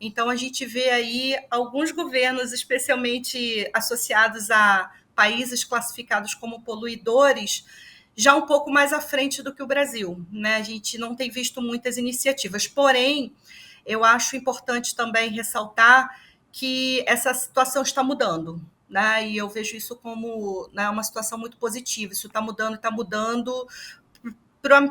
Então, a gente vê aí alguns governos, especialmente associados a países classificados como poluidores, já um pouco mais à frente do que o Brasil, né? A gente não tem visto muitas iniciativas, porém, eu acho importante também ressaltar que essa situação está mudando, né? E eu vejo isso como, né, uma situação muito positiva. Isso está mudando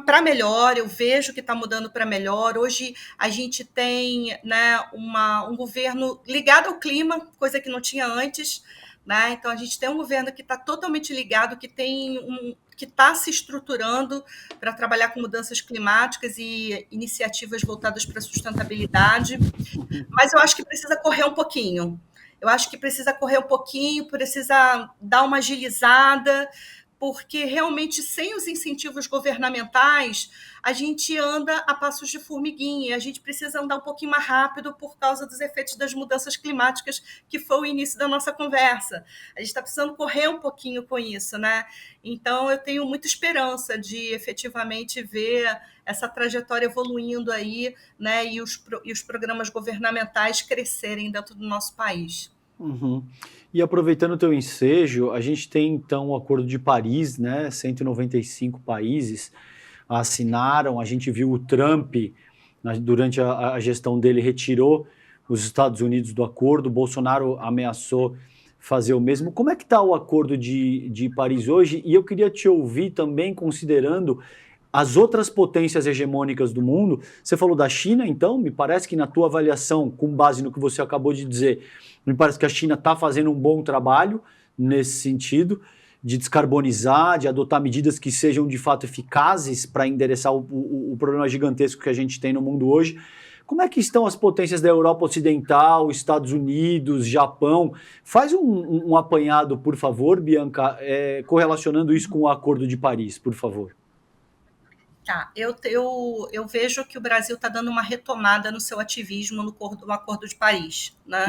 para melhor, eu vejo que está mudando para melhor. Hoje a gente tem, né, um governo ligado ao clima, coisa que não tinha antes, né? Então a gente tem um governo que está totalmente ligado, que está se estruturando para trabalhar com mudanças climáticas e iniciativas voltadas para a sustentabilidade. Mas eu acho que precisa correr um pouquinho. Eu acho que precisa correr um pouquinho, precisa dar uma agilizada, porque realmente sem os incentivos governamentais, a gente anda a passos de formiguinha, a gente precisa andar um pouquinho mais rápido por causa dos efeitos das mudanças climáticas, que foi o início da nossa conversa. A gente está precisando correr um pouquinho com isso, né? Então, eu tenho muita esperança de efetivamente ver essa trajetória evoluindo aí, né? E os programas governamentais crescerem dentro do nosso país. Uhum. E aproveitando o teu ensejo, a gente tem então o Acordo de Paris, né? 195 países assinaram. A gente viu o Trump, durante a gestão dele, retirou os Estados Unidos do acordo. Bolsonaro ameaçou fazer o mesmo. Como é que está o Acordo de Paris hoje? E eu queria te ouvir também, considerando as outras potências hegemônicas do mundo. Você falou da China, então, me parece que na tua avaliação, com base no que você acabou de dizer, me parece que a China está fazendo um bom trabalho nesse sentido, de descarbonizar, de adotar medidas que sejam de fato eficazes para endereçar o problema gigantesco que a gente tem no mundo hoje. Como é que estão as potências da Europa Ocidental, Estados Unidos, Japão? Faz um apanhado, por favor, Bianca, correlacionando isso com o Acordo de Paris, por favor. Tá, eu vejo que o Brasil está dando uma retomada no seu ativismo no Acordo de Paris, né?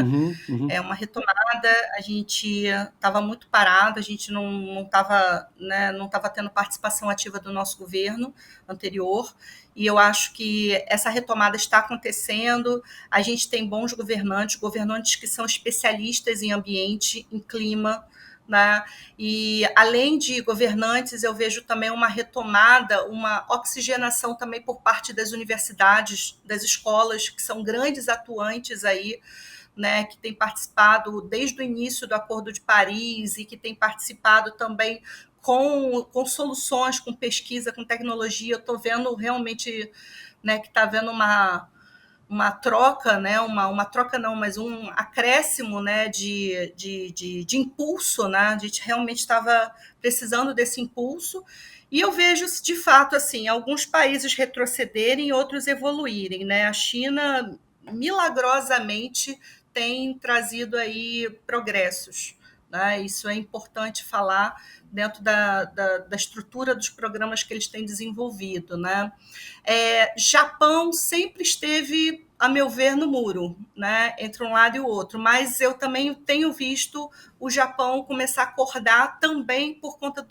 É uma retomada, a gente estava muito parado, a gente não estava, né, não estava tendo participação ativa do nosso governo anterior, e eu acho que essa retomada está acontecendo. A gente tem bons governantes que são especialistas em ambiente, em clima, né? E além de governantes, eu vejo também uma retomada, uma oxigenação também por parte das universidades, das escolas, que são grandes atuantes aí, né, que têm participado desde o início do Acordo de Paris e que têm participado também com soluções, com pesquisa, com tecnologia. Eu estou vendo realmente, né, que está havendo uma troca, né? Uma troca não, mas um acréscimo, né? de impulso, né? A gente realmente estava precisando desse impulso, e eu vejo, de fato, assim, alguns países retrocederem e outros evoluírem, né? A China, milagrosamente, tem trazido aí progressos, né? Isso é importante falar dentro da estrutura dos programas que eles têm desenvolvido, né? Japão sempre esteve, a meu ver, no muro, né, entre um lado e o outro, mas eu também tenho visto o Japão começar a acordar também por conta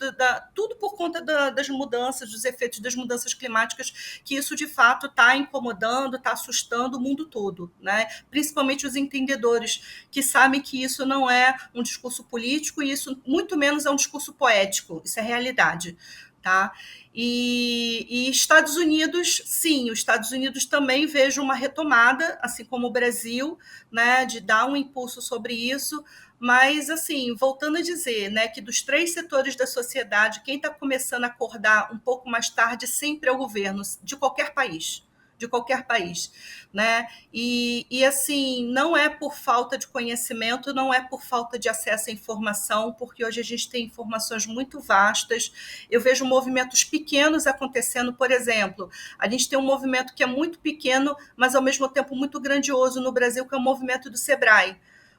tudo por conta das mudanças, dos efeitos das mudanças climáticas, que isso de fato está incomodando, está assustando o mundo todo, né? Principalmente os entendedores, que sabem que isso não é um discurso político e isso muito menos é um discurso poético, isso é realidade. Tá? E Estados Unidos, sim, os Estados Unidos também vejo uma retomada, assim como o Brasil, né, de dar um impulso sobre isso, mas, assim, voltando a dizer, né, que dos 3 setores da sociedade, quem está começando a acordar um pouco mais tarde sempre é o governo, de qualquer país, né? E assim, não é por falta de conhecimento, não é por falta de acesso à informação, porque hoje a gente tem informações muito vastas. Eu vejo movimentos pequenos acontecendo, por exemplo, a gente tem um movimento que é muito pequeno, mas ao mesmo tempo muito grandioso no Brasil, que é o movimento do Sebrae.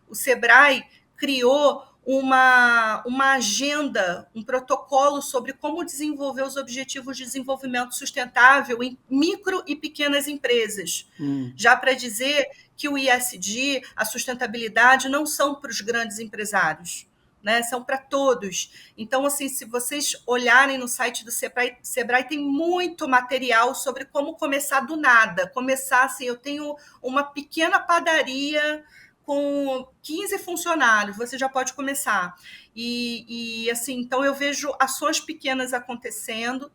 O Sebrae criou uma agenda, um protocolo sobre como desenvolver os objetivos de desenvolvimento sustentável em micro e pequenas empresas. Já para dizer que o ISD, a sustentabilidade, não são para os grandes empresários, né? São para todos. Então, assim, se vocês olharem no site do Sebrae tem muito material sobre como começar do nada. Começar assim, eu tenho uma pequena padaria com 15 funcionários, você já pode começar. E assim, então eu vejo ações pequenas acontecendo,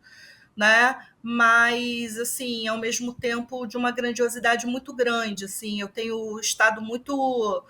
né? Mas, assim, ao mesmo tempo de uma grandiosidade muito grande, assim, eu tenho estado muito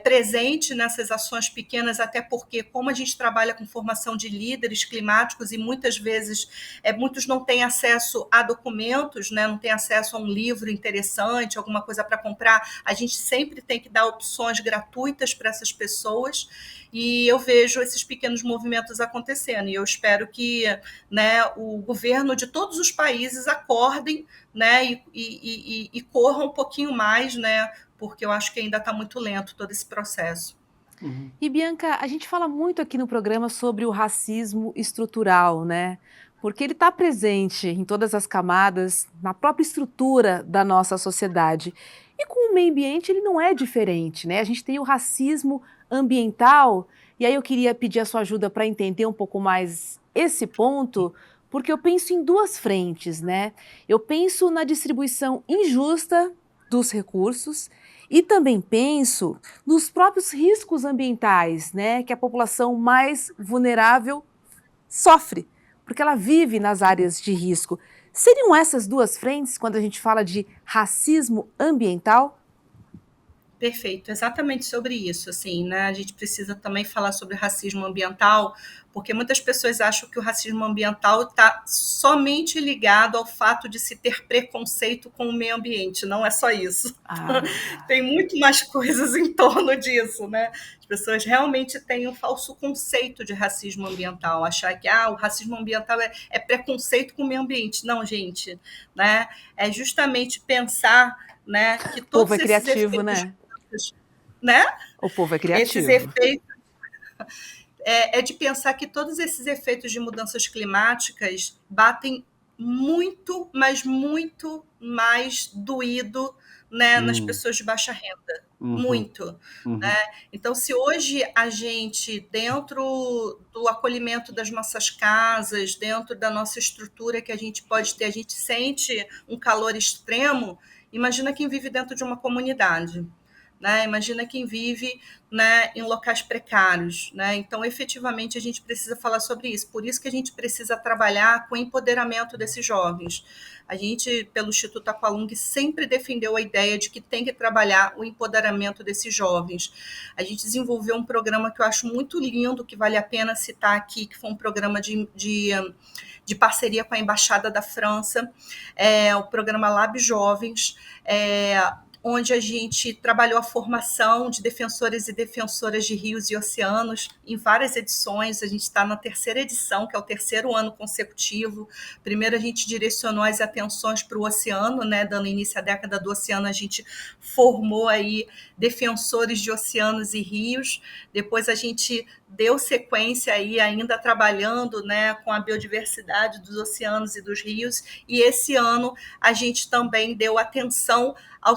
presente nessas ações pequenas, até porque, como a gente trabalha com formação de líderes climáticos e muitas vezes muitos não têm acesso a documentos, né, não têm acesso a um livro interessante, alguma coisa para comprar, a gente sempre tem que dar opções gratuitas para essas pessoas, e eu vejo esses pequenos movimentos acontecendo, e eu espero que, né, o governo de todos os países acordem, né, e corram um pouquinho mais, né, porque eu acho que ainda está muito lento todo esse processo. Uhum. E Bianca, a gente fala muito aqui no programa sobre o racismo estrutural, né? Porque ele está presente em todas as camadas, na própria estrutura da nossa sociedade. E com o meio ambiente ele não é diferente, né? A gente tem o racismo ambiental, e aí eu queria pedir a sua ajuda para entender um pouco mais esse ponto, porque eu penso em duas frentes, né? Eu penso na distribuição injusta dos recursos e também penso nos próprios riscos ambientais, né, que a população mais vulnerável sofre, porque ela vive nas áreas de risco. Seriam essas duas frentes quando a gente fala de racismo ambiental? Perfeito, exatamente sobre isso, assim, né? A gente precisa também falar sobre racismo ambiental, porque muitas pessoas acham que o racismo ambiental está somente ligado ao fato de se ter preconceito com o meio ambiente. Não é só isso. Ah, Tem muito mais coisas em torno disso, né? As pessoas realmente têm um falso conceito de racismo ambiental, achar que o racismo ambiental é preconceito com o meio ambiente. Não, gente, né? É justamente pensar, né, que o povo é todos esses criativo, efeitos, né? né? O povo é Esses criativo. efeitos de pensar que todos esses efeitos de mudanças climáticas batem muito, mas muito mais doído, né, nas Uhum. pessoas de baixa renda. Uhum. Muito. Né? Uhum. Então, se hoje a gente, dentro do acolhimento das nossas casas, dentro da nossa estrutura que a gente pode ter, a gente sente um calor extremo, imagina quem vive dentro de uma comunidade. Né? Imagina quem vive, né, em locais precários. Né? Então, efetivamente, a gente precisa falar sobre isso. Por isso que a gente precisa trabalhar com o empoderamento desses jovens. A gente, pelo Instituto Aqualung, sempre defendeu a ideia de que tem que trabalhar o empoderamento desses jovens. A gente desenvolveu um programa que eu acho muito lindo, que vale a pena citar aqui, que foi um programa de parceria com a Embaixada da França, o programa Lab Jovens, onde a gente trabalhou a formação de defensores e defensoras de rios e oceanos em várias edições. A gente está na terceira edição, que é o terceiro ano consecutivo. Primeiro a gente direcionou as atenções para o oceano, né, dando início à década do oceano, a gente formou aí defensores de oceanos e rios. Depois a gente deu sequência aí ainda trabalhando, né, com a biodiversidade dos oceanos e dos rios, e esse ano a gente também deu atenção à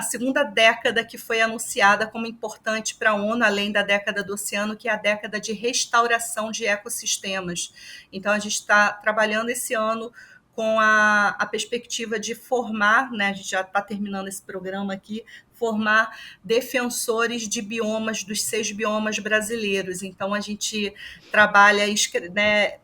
segunda década que foi anunciada como importante para a ONU, além da década do oceano, que é a década de restauração de ecossistemas. Então, a gente está trabalhando esse ano com a perspectiva de formar, né, a gente já está terminando esse programa aqui, formar defensores de biomas, dos 6 biomas brasileiros. Então, a gente trabalha, né,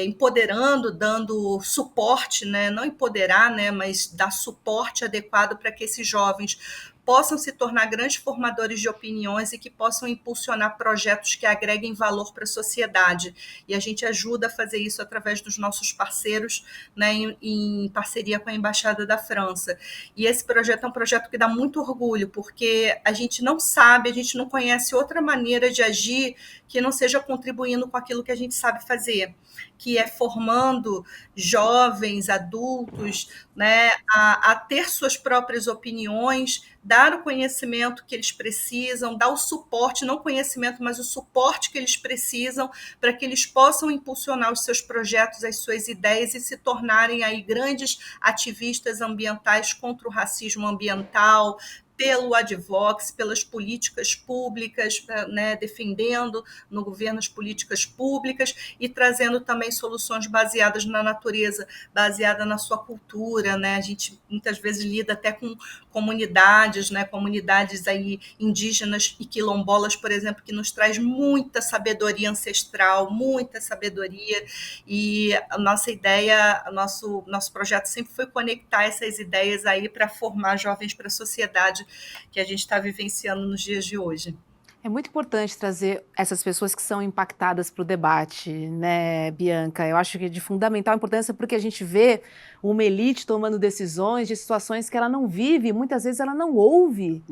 empoderando, dando suporte, né, não empoderar, né, mas dar suporte adequado para que esses jovens possam se tornar grandes formadores de opiniões e que possam impulsionar projetos que agreguem valor para a sociedade. E a gente ajuda a fazer isso através dos nossos parceiros, né, em parceria com a Embaixada da França. E esse projeto é um projeto que dá muito orgulho, porque a gente não sabe, a gente não conhece outra maneira de agir que não seja contribuindo com aquilo que a gente sabe fazer, que é formando jovens, adultos, né, a ter suas próprias opiniões, dar o conhecimento que eles precisam, dar o suporte, não conhecimento, mas o suporte que eles precisam para que eles possam impulsionar os seus projetos, as suas ideias e se tornarem aí grandes ativistas ambientais contra o racismo ambiental, pelo advocacy, pelas políticas públicas, né, defendendo no governo as políticas públicas e trazendo também soluções baseadas na natureza, baseada na sua cultura, né? A gente muitas vezes lida até com comunidades, né, comunidades aí indígenas e quilombolas, por exemplo, que nos traz muita sabedoria ancestral, muita sabedoria, e a nossa ideia, nosso projeto sempre foi conectar essas ideias aí para formar jovens para a sociedade que a gente está vivenciando nos dias de hoje. É muito importante trazer essas pessoas que são impactadas para o debate, né, Bianca? Eu acho que é de fundamental importância porque a gente vê uma elite tomando decisões de situações que ela não vive, e muitas vezes ela não ouve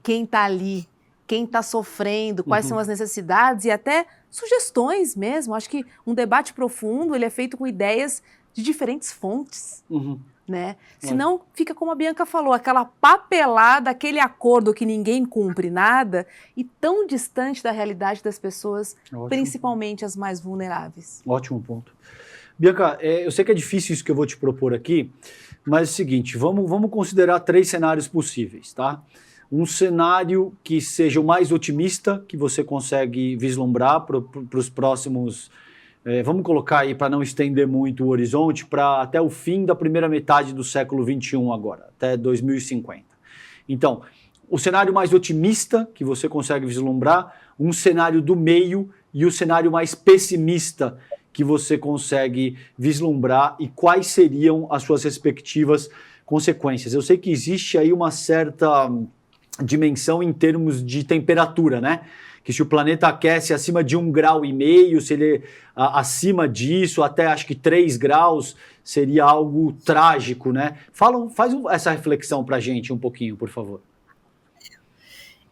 quem está ali, quem está sofrendo, quais são as necessidades e até sugestões mesmo. Acho que um debate profundo ele é feito com ideias de diferentes fontes. Né? Senão fica como a Bianca falou, aquela papelada, aquele acordo que ninguém cumpre nada e tão distante da realidade das pessoas, principalmente as mais vulneráveis. Ótimo ponto. Bianca, eu sei que é difícil isso que eu vou te propor aqui, mas é o seguinte, vamos considerar 3 cenários possíveis, tá? Um cenário que seja o mais otimista, que você consegue vislumbrar para os próximos... vamos colocar aí, para não estender muito o horizonte, para até o fim da primeira metade do século XXI agora, até 2050. Então, o cenário mais otimista que você consegue vislumbrar, um cenário do meio e o cenário mais pessimista que você consegue vislumbrar e quais seriam as suas respectivas consequências. Eu sei que existe aí uma certa dimensão em termos de temperatura, né? Que se o planeta aquece acima de 1,5 grau, se ele acima disso, até acho que 3 graus, seria algo trágico, né? Faz essa reflexão para a gente um pouquinho, por favor.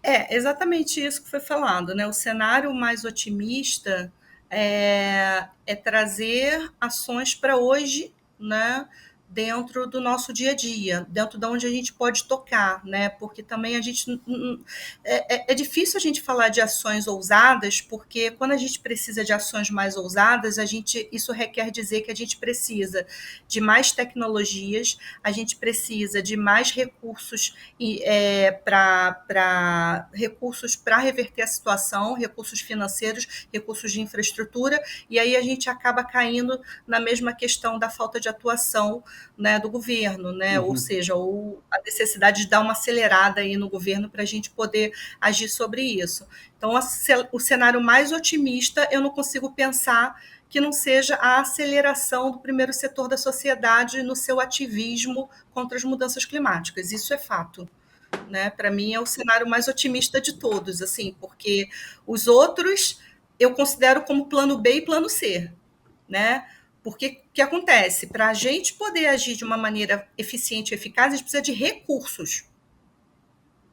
É exatamente isso que foi falado, né? O cenário mais otimista é trazer ações para hoje, né? Dentro do nosso dia a dia, dentro de onde a gente pode tocar, né? Porque também a gente é difícil a gente falar de ações ousadas, porque quando a gente precisa de ações mais ousadas, isso requer dizer que a gente precisa de mais tecnologias, a gente precisa de mais recursos para reverter a situação, recursos financeiros, recursos de infraestrutura, e aí a gente acaba caindo na mesma questão da falta de atuação, né, do governo, né? Ou seja, a necessidade de dar uma acelerada aí no governo para a gente poder agir sobre isso. Então, o cenário mais otimista, eu não consigo pensar que não seja a aceleração do primeiro setor da sociedade no seu ativismo contra as mudanças climáticas. Isso é fato. Né? Para mim, é o cenário mais otimista de todos, assim, porque os outros eu considero como plano B e plano C, né? Porque o que acontece? Para a gente poder agir de uma maneira eficiente e eficaz, a gente precisa de recursos.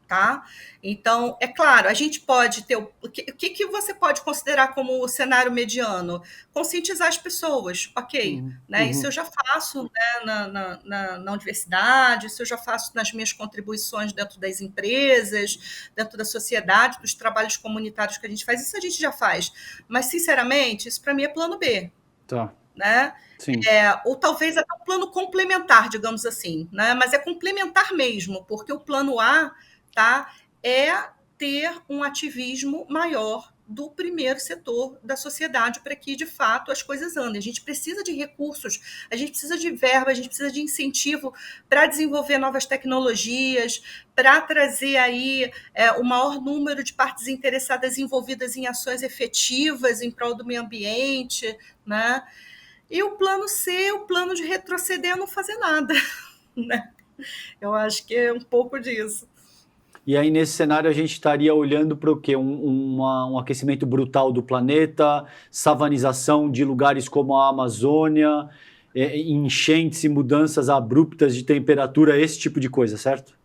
Tá? Então, é claro, a gente pode ter... O que você pode considerar como o cenário mediano? Conscientizar as pessoas, ok. Né? Isso eu já faço, né, na universidade, isso eu já faço nas minhas contribuições dentro das empresas, dentro da sociedade, dos trabalhos comunitários que a gente faz, isso a gente já faz. Mas, sinceramente, isso para mim é plano B. Tá. Né? Ou talvez até um plano complementar, digamos assim, né? Mas é complementar mesmo, porque o plano A, tá, é ter um ativismo maior do primeiro setor da sociedade para que, de fato, as coisas andem. A gente precisa de recursos, a gente precisa de verba, a gente precisa de incentivo para desenvolver novas tecnologias, para trazer aí o maior número de partes interessadas envolvidas em ações efetivas em prol do meio ambiente, né? E o plano C, o plano de retroceder, é não fazer nada. Né? Eu acho que é um pouco disso. E aí, nesse cenário, a gente estaria olhando para o quê? Um aquecimento brutal do planeta, savanização de lugares como a Amazônia, enchentes e mudanças abruptas de temperatura, esse tipo de coisa, certo?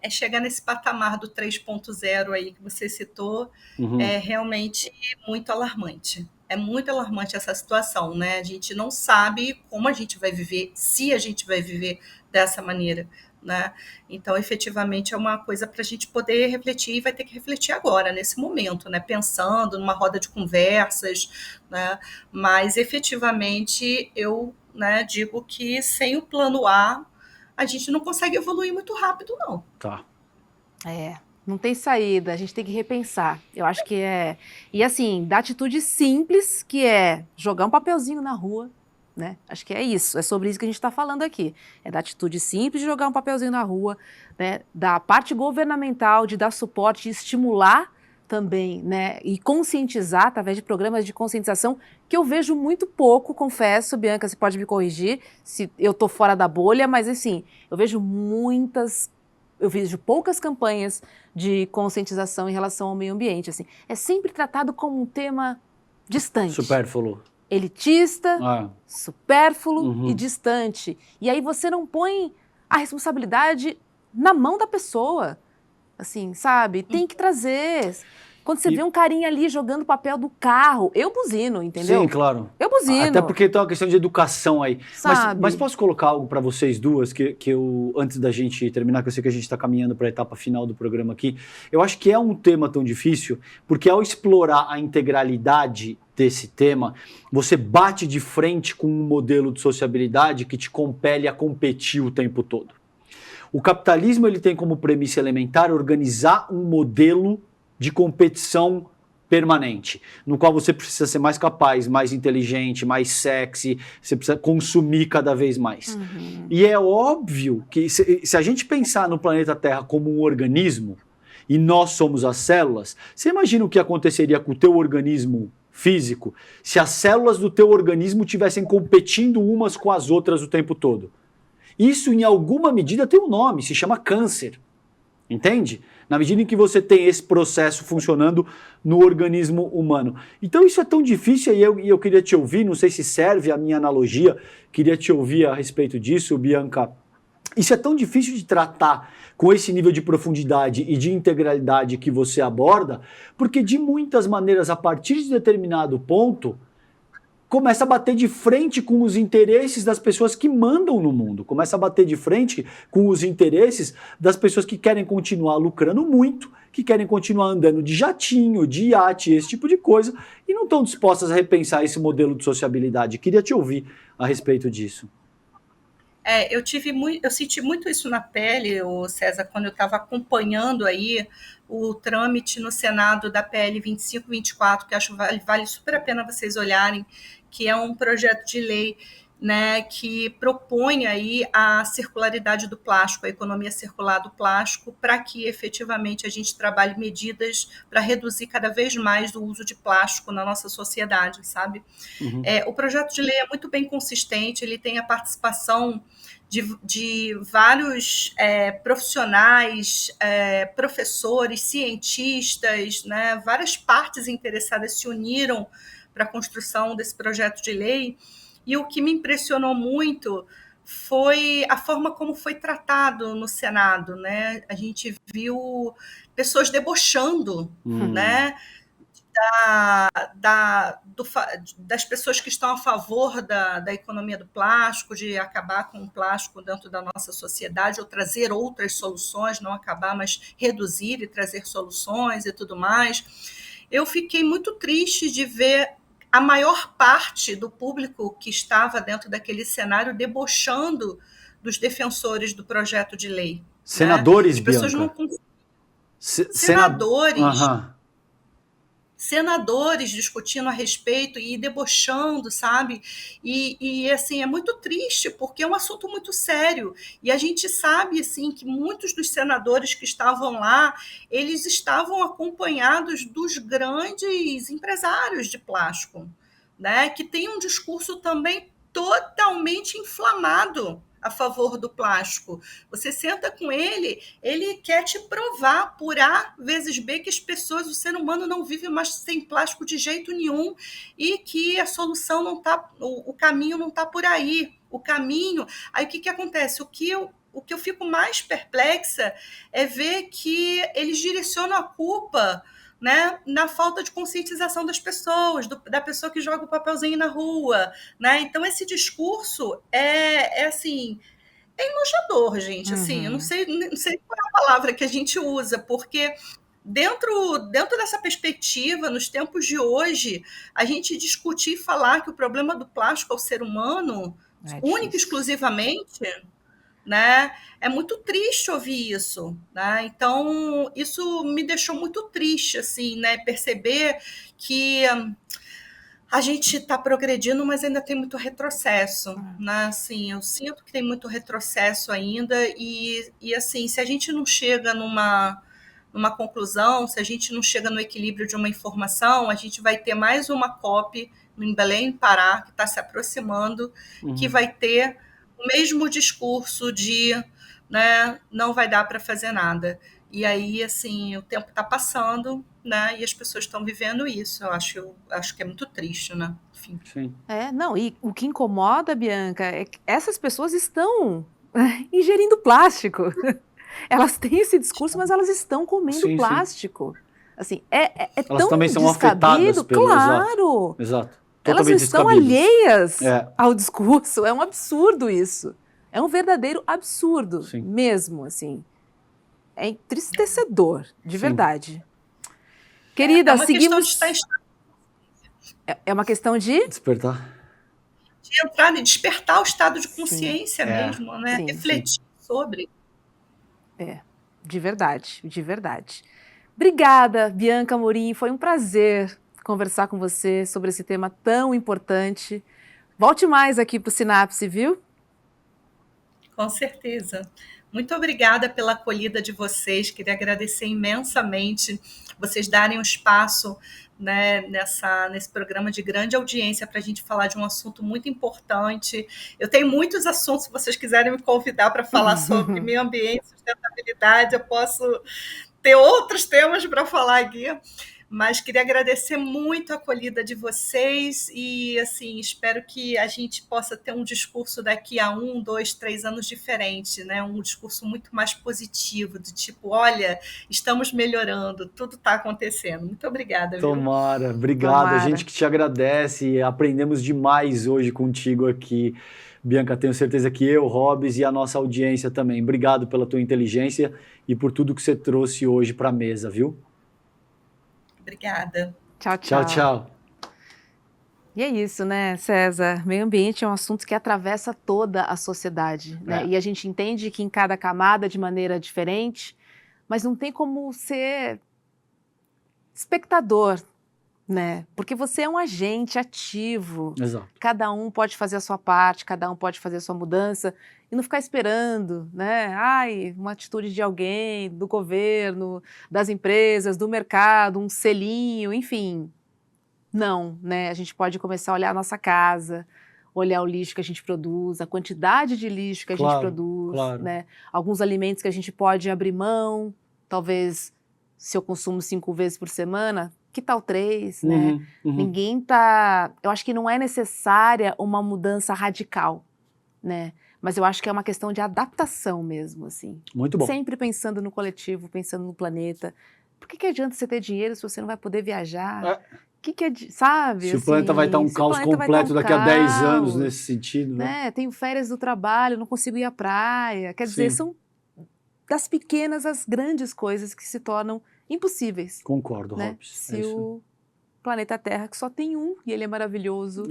É chegar nesse patamar do 3.0 aí que você citou, é realmente muito alarmante. É muito alarmante essa situação, né? A gente não sabe como a gente vai viver, se a gente vai viver dessa maneira, né? Então, efetivamente, é uma coisa para a gente poder refletir e vai ter que refletir agora, nesse momento, né? Pensando numa roda de conversas, né? Mas, efetivamente, eu, né, digo que sem o plano A, a gente não consegue evoluir muito rápido, não. Tá. É, não tem saída, a gente tem que repensar. Eu acho que é. E assim, da atitude simples, que é jogar um papelzinho na rua, né? Acho que é isso, é sobre isso que a gente está falando aqui. É da atitude simples de jogar um papelzinho na rua, né? Da parte governamental, de dar suporte, de estimular também, né? E conscientizar através de programas de conscientização, que eu vejo muito pouco, confesso, Bianca, você pode me corrigir se eu estou fora da bolha, mas assim, eu vejo poucas campanhas de conscientização em relação ao meio ambiente. Assim. É sempre tratado como um tema distante. Supérfluo. Elitista, supérfluo e Uhum. distante. E aí você não põe a responsabilidade na mão da pessoa. Assim, sabe? Tem que trazer. Quando você vê um carinha ali jogando papel do carro, eu buzino, entendeu? Sim, claro. Eu buzino. Até porque tem uma questão de educação aí. Sabe? Mas posso colocar algo para vocês duas, que eu, antes da gente terminar, que eu sei que a gente está caminhando para a etapa final do programa aqui, eu acho que é um tema tão difícil, porque ao explorar a integralidade desse tema, você bate de frente com um modelo de sociabilidade que te compele a competir o tempo todo. O capitalismo ele tem como premissa elementar organizar um modelo de competição permanente, no qual você precisa ser mais capaz, mais inteligente, mais sexy, você precisa consumir cada vez mais. Uhum. E é óbvio que se a gente pensar no planeta Terra como um organismo, e nós somos as células, você imagina o que aconteceria com o teu organismo físico se as células do teu organismo estivessem competindo umas com as outras o tempo todo? Isso, em alguma medida, tem um nome, se chama câncer. Entende? Na medida em que você tem esse processo funcionando no organismo humano. Então isso é tão difícil e eu queria te ouvir, não sei se serve a minha analogia, queria te ouvir a respeito disso, Bianca. Isso é tão difícil de tratar com esse nível de profundidade e de integralidade que você aborda, porque de muitas maneiras, a partir de determinado ponto, começa a bater de frente com os interesses das pessoas que mandam no mundo, começa a bater de frente com os interesses das pessoas que querem continuar lucrando muito, que querem continuar andando de jatinho, de iate, esse tipo de coisa, e não estão dispostas a repensar esse modelo de sociabilidade. Queria te ouvir a respeito disso. Eu senti muito isso na pele, César, quando eu estava acompanhando aí o trâmite no Senado da PL 2524, que acho que vale super a pena vocês olharem, que é um projeto de lei, né, que propõe aí a circularidade do plástico, a economia circular do plástico, para que efetivamente a gente trabalhe medidas para reduzir cada vez mais o uso de plástico na nossa sociedade, sabe? Uhum. O projeto de lei é muito bem consistente, ele tem a participação de vários profissionais, professores, cientistas, né, várias partes interessadas se uniram para a construção desse projeto de lei. E o que me impressionou muito foi a forma como foi tratado no Senado, né? A gente viu pessoas debochando, né? Das pessoas que estão a favor da economia do plástico, de acabar com o plástico dentro da nossa sociedade, ou trazer outras soluções, não acabar, mas reduzir e trazer soluções e tudo mais. Eu fiquei muito triste de ver a maior parte do público que estava dentro daquele cenário debochando dos defensores do projeto de lei. Senadores, né? As pessoas Bianca. não... Senadores... Uhum. Senadores discutindo a respeito e debochando, sabe? E assim, é muito triste, porque é um assunto muito sério. E a gente sabe, assim, que muitos dos senadores que estavam lá, eles estavam acompanhados dos grandes empresários de plástico, né? Que tem um discurso também totalmente inflamado a favor do plástico. Você senta com ele, ele quer te provar por A vezes B que as pessoas, o ser humano não vive mais sem plástico de jeito nenhum e que a solução não está, o caminho não está por aí. O caminho... Aí o que acontece? O que eu fico mais perplexa é ver que eles direcionam a culpa, né, na falta de conscientização das pessoas, da pessoa que joga o papelzinho na rua, né? Então esse discurso assim, é enojador, gente. Assim, eu não sei qual é a palavra que a gente usa, porque dentro dessa perspectiva, nos tempos de hoje, a gente discutir e falar que o problema do plástico é o ser humano, único e exclusivamente, né? É muito triste ouvir isso, né? Então, isso me deixou muito triste, assim, né? Perceber que a gente está progredindo, mas ainda tem muito retrocesso, né? Assim, eu sinto que tem muito retrocesso ainda e assim, se a gente não chega numa conclusão, se a gente não chega no equilíbrio de uma informação, a gente vai ter mais uma COP em Belém, Pará, que está se aproximando, que vai ter o mesmo discurso de, né, não vai dar para fazer nada. E aí, assim, o tempo está passando, né, e as pessoas estão vivendo isso. Eu acho que é muito triste, né? Enfim. Sim. Não, e o que incomoda, Bianca, é que essas pessoas estão ingerindo plástico. Elas têm esse discurso, mas elas estão comendo plástico. Assim, é elas tão também são afetadas pelo... Claro! Exato. Elas não estão alheias ao discurso. É um absurdo isso. É um verdadeiro absurdo mesmo, assim. É entristecedor, de verdade. Querida, seguimos... É uma questão de... Despertar. De entrar e despertar o estado de consciência mesmo, né? Refletir sobre. De verdade, de verdade. Obrigada, Bianca Amorim. Foi um prazer conversar com você sobre esse tema tão importante. Volte mais aqui para o Sinapse, viu? Com certeza. Muito obrigada pela acolhida de vocês. Queria agradecer imensamente vocês darem um espaço, né, nesse programa de grande audiência para a gente falar de um assunto muito importante. Eu tenho muitos assuntos, se vocês quiserem me convidar para falar sobre meio ambiente, sustentabilidade, eu posso ter outros temas para falar aqui. Mas queria agradecer muito a acolhida de vocês e, assim, espero que a gente possa ter um discurso daqui a 1, 2, 3 anos diferente, né? Um discurso muito mais positivo, do tipo, olha, estamos melhorando, tudo está acontecendo. Muito obrigada. Tomara, obrigado. A gente que te agradece, aprendemos demais hoje contigo aqui. Bianca, tenho certeza que eu, Robes e a nossa audiência também. Obrigado pela tua inteligência e por tudo que você trouxe hoje para a mesa, viu? Obrigada. Tchau, tchau. Tchau, tchau. E é isso, né, César? Meio ambiente é um assunto que atravessa toda a sociedade, né? E a gente entende que em cada camada de maneira diferente, mas não tem como ser espectador, né? Porque você é um agente ativo. Exato. Cada um pode fazer a sua parte, cada um pode fazer a sua mudança e não ficar esperando, né? Uma atitude de alguém, do governo, das empresas, do mercado, um selinho, enfim. Não, né? A gente pode começar a olhar a nossa casa, olhar o lixo que a gente produz, a quantidade de lixo que a gente produz, né? Alguns alimentos que a gente pode abrir mão, talvez se eu consumo 5 vezes por semana, que tal 3, né? Ninguém tá... Eu acho que não é necessária uma mudança radical, né? Mas eu acho que é uma questão de adaptação mesmo, assim. Muito bom. Sempre pensando no coletivo, pensando no planeta. Por que adianta você ter dinheiro se você não vai poder viajar? Sabe? Se o planeta vai estar um caos completo daqui a 10 anos nesse sentido, né? Tenho férias do trabalho, não consigo ir à praia. Quer dizer, são das pequenas às grandes coisas que se tornam impossíveis. Concordo, né? Robes. Se o planeta Terra, que só tem um e ele é maravilhoso,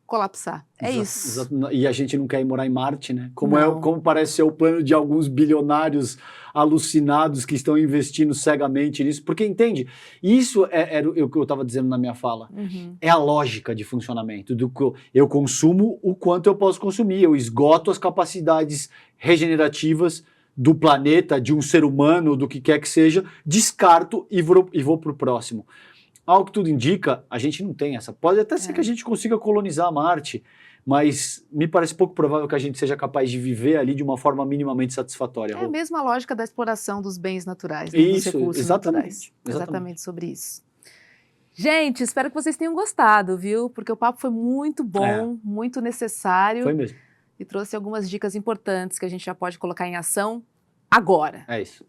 colapsar. É isso. Exato. E a gente não quer ir morar em Marte, né? Como parece ser o plano de alguns bilionários alucinados que estão investindo cegamente nisso. Porque, entende? Isso era o que eu estava dizendo na minha fala. É a lógica de funcionamento. Eu consumo o quanto eu posso consumir. Eu esgoto as capacidades regenerativas do planeta, de um ser humano, do que quer que seja, descarto e vou para o próximo. Ao que tudo indica, a gente não tem essa. Pode até ser que a gente consiga colonizar Marte, mas me parece pouco provável que a gente seja capaz de viver ali de uma forma minimamente satisfatória. É a mesma lógica da exploração dos bens naturais, né, isso, dos recursos naturais. Exatamente sobre isso. Gente, espero que vocês tenham gostado, viu? Porque o papo foi muito bom, muito necessário. Foi mesmo. E trouxe algumas dicas importantes que a gente já pode colocar em ação agora. É isso.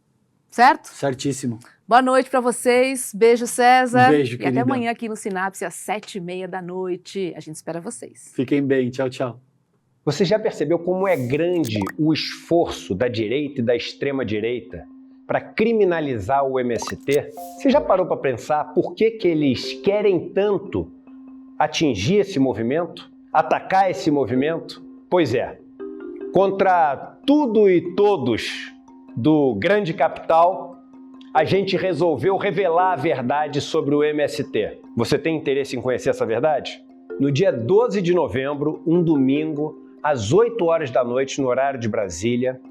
Certo? Certíssimo. Boa noite para vocês. Beijo, César. Beijo, e querida. até amanhã aqui no Sinapse, às 7h30 da A gente espera vocês. Fiquem bem. Tchau, tchau. Você já percebeu como é grande o esforço da direita e da extrema-direita para criminalizar o MST? Você já parou para pensar por que eles querem tanto atingir esse movimento? Atacar esse movimento? Pois é. Contra tudo e todos do grande capital, a gente resolveu revelar a verdade sobre o MST. Você tem interesse em conhecer essa verdade? No dia 12 de novembro, um domingo, às 8 horas da noite, no horário de Brasília,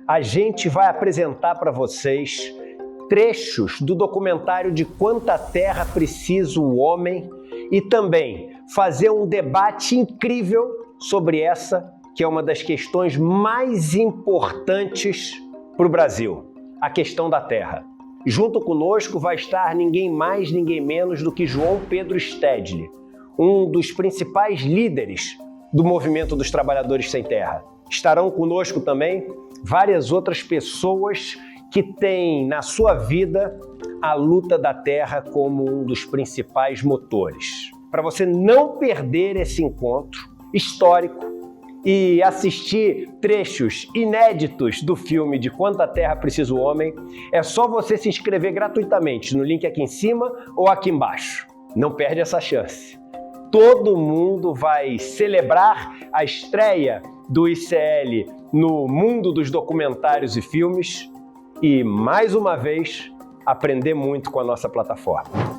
a gente vai apresentar para vocês trechos do documentário De Quanta Terra Precisa o Homem e também fazer um debate incrível sobre essa, que é uma das questões mais importantes para o Brasil, a questão da terra. Junto conosco vai estar ninguém mais, ninguém menos do que João Pedro Stedley, um dos principais líderes do movimento dos trabalhadores sem terra. Estarão conosco também várias outras pessoas que têm na sua vida a luta da terra como um dos principais motores. Para você não perder esse encontro histórico e assistir trechos inéditos do filme De Quanta Terra Precisa o Homem, é só você se inscrever gratuitamente no link aqui em cima ou aqui embaixo. Não perde essa chance. Todo mundo vai celebrar a estreia do ICL no mundo dos documentários e filmes e, mais uma vez, aprender muito com a nossa plataforma.